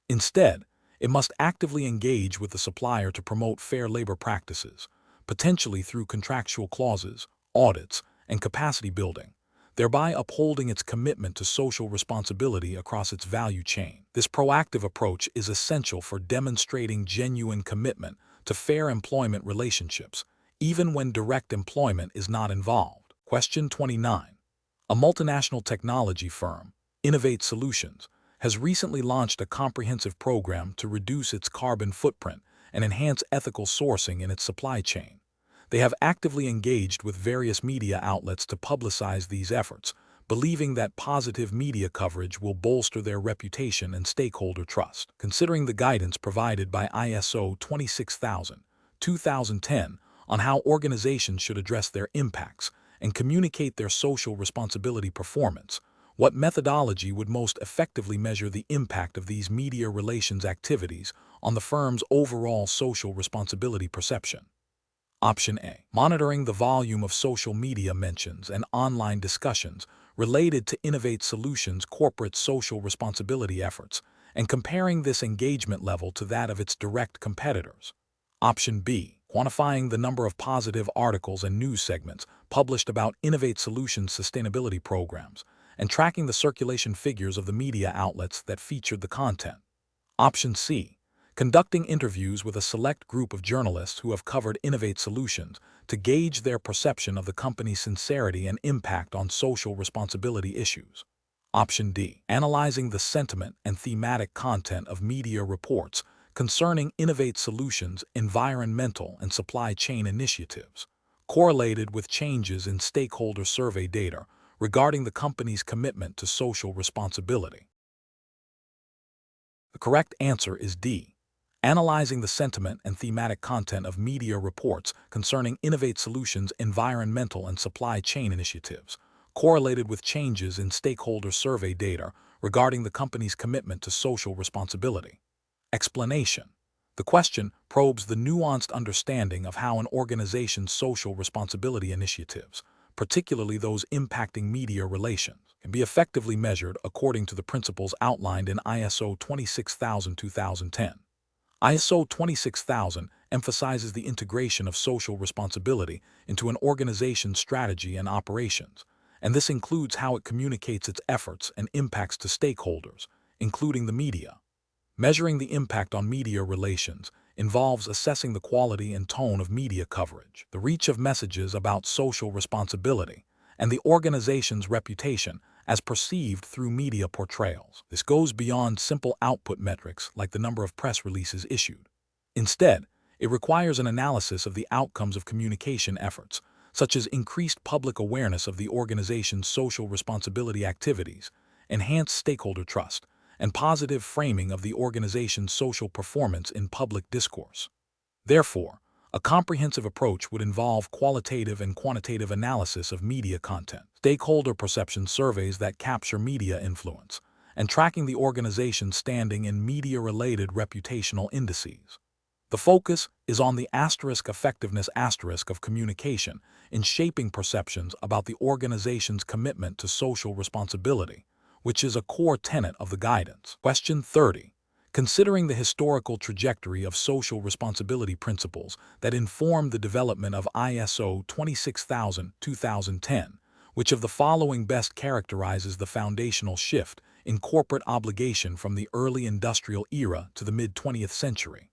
Instead, it must actively engage with the supplier to promote fair labor practices, potentially through contractual clauses, audits, and capacity building, thereby upholding its commitment to social responsibility across its value chain. This proactive approach is essential for demonstrating genuine commitment to fair employment relationships, even when direct employment is not involved. Question 29. A multinational technology firm, Innovate Solutions, has recently launched a comprehensive program to reduce its carbon footprint and enhance ethical sourcing in its supply chain. They have actively engaged with various media outlets to publicize these efforts, believing that positive media coverage will bolster their reputation and stakeholder trust. Considering the guidance provided by ISO 26000-2010 on how organizations should address their impacts and communicate their social responsibility performance, what methodology would most effectively measure the impact of these media relations activities on the firm's overall social responsibility perception? Option A. Monitoring the volume of social media mentions and online discussions related to Innovate Solutions' corporate social responsibility efforts and comparing this engagement level to that of its direct competitors. Option B. Quantifying the number of positive articles and news segments published about Innovate Solutions' sustainability programs and tracking the circulation figures of the media outlets that featured the content. Option C. Conducting interviews with a select group of journalists who have covered Innovate Solutions to gauge their perception of the company's sincerity and impact on social responsibility issues. Option D. Analyzing the sentiment and thematic content of media reports concerning Innovate Solutions' environmental and supply chain initiatives, correlated with changes in stakeholder survey data regarding the company's commitment to social responsibility. The correct answer is D. Analyzing the sentiment and thematic content of media reports concerning Innovate Solutions' environmental and supply chain initiatives, correlated with changes in stakeholder survey data regarding the company's commitment to social responsibility. Explanation. The question probes the nuanced understanding of how an organization's social responsibility initiatives, particularly those impacting media relations, can be effectively measured according to the principles outlined in ISO 26000-2010. ISO 26000 emphasizes the integration of social responsibility into an organization's strategy and operations, and this includes how it communicates its efforts and impacts to stakeholders, including the media. Measuring the impact on media relations involves assessing the quality and tone of media coverage, the reach of messages about social responsibility, and the organization's reputation as perceived through media portrayals. This goes beyond simple output metrics like the number of press releases issued. Instead, it requires an analysis of the outcomes of communication efforts, such as increased public awareness of the organization's social responsibility activities, enhanced stakeholder trust, and positive framing of the organization's social performance in public discourse. Therefore, a comprehensive approach would involve qualitative and quantitative analysis of media content, stakeholder perception surveys that capture media influence, and tracking the organization's standing in media-related reputational indices. The focus is on the effectiveness of communication in shaping perceptions about the organization's commitment to social responsibility, which is a core tenet of the guidance. Question 30. Considering the historical trajectory of social responsibility principles that inform the development of ISO 26000-2010, which of the following best characterizes the foundational shift in corporate obligation from the early industrial era to the mid-20th century?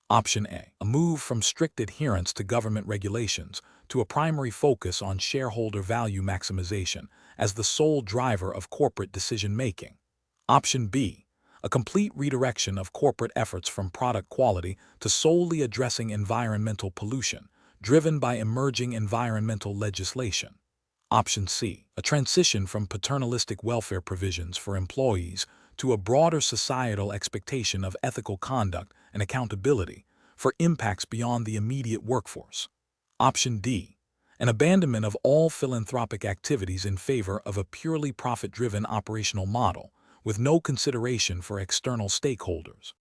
Option A. A move from strict adherence to government regulations to a primary focus on shareholder value maximization as the sole driver of corporate decision-making. Option B. A complete redirection of corporate efforts from product quality to solely addressing environmental pollution, driven by emerging environmental legislation. Option C. A transition from paternalistic welfare provisions for employees to a broader societal expectation of ethical conduct and accountability for impacts beyond the immediate workforce. Option D. An abandonment of all philanthropic activities in favor of a purely profit-driven operational model, with no consideration for external stakeholders.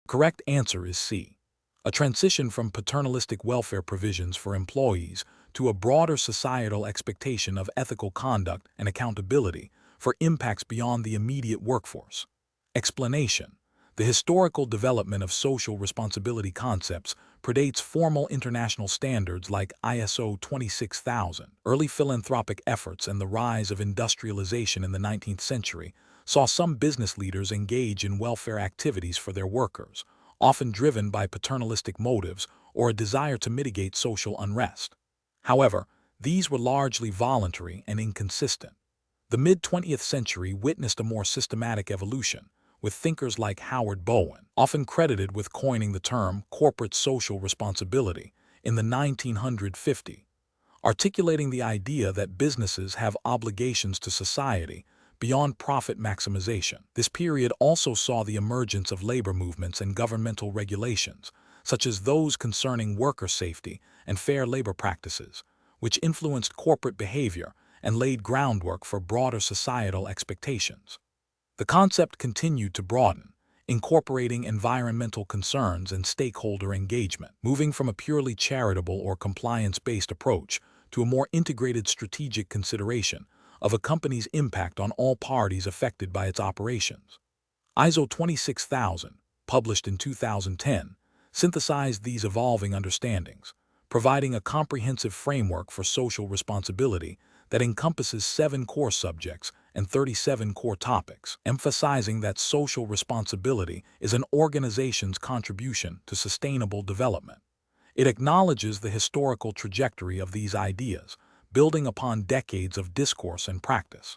The correct answer is C. A transition from paternalistic welfare provisions for employees to a broader societal expectation of ethical conduct and accountability for impacts beyond the immediate workforce. Explanation. The historical development of social responsibility concepts predates formal international standards like ISO 26000. Early philanthropic efforts and the rise of industrialization in the 19th century saw some business leaders engage in welfare activities for their workers, often driven by paternalistic motives or a desire to mitigate social unrest. However, these were largely voluntary and inconsistent. The mid-20th century witnessed a more systematic evolution, with thinkers like Howard Bowen, often credited with coining the term corporate social responsibility in the 1950s, articulating the idea that businesses have obligations to society beyond profit maximization. This period also saw the emergence of labor movements and governmental regulations, such as those concerning worker safety and fair labor practices, which influenced corporate behavior and laid groundwork for broader societal expectations. The concept continued to broaden, incorporating environmental concerns and stakeholder engagement, moving from a purely charitable or compliance-based approach to a more integrated strategic consideration of a company's impact on all parties affected by its operations. ISO 26000, published in 2010, synthesized these evolving understandings, providing a comprehensive framework for social responsibility that encompasses 7 core subjects and 37 core topics, emphasizing that social responsibility is an organization's contribution to sustainable development. It acknowledges the historical trajectory of these ideas, building upon decades of discourse and practice.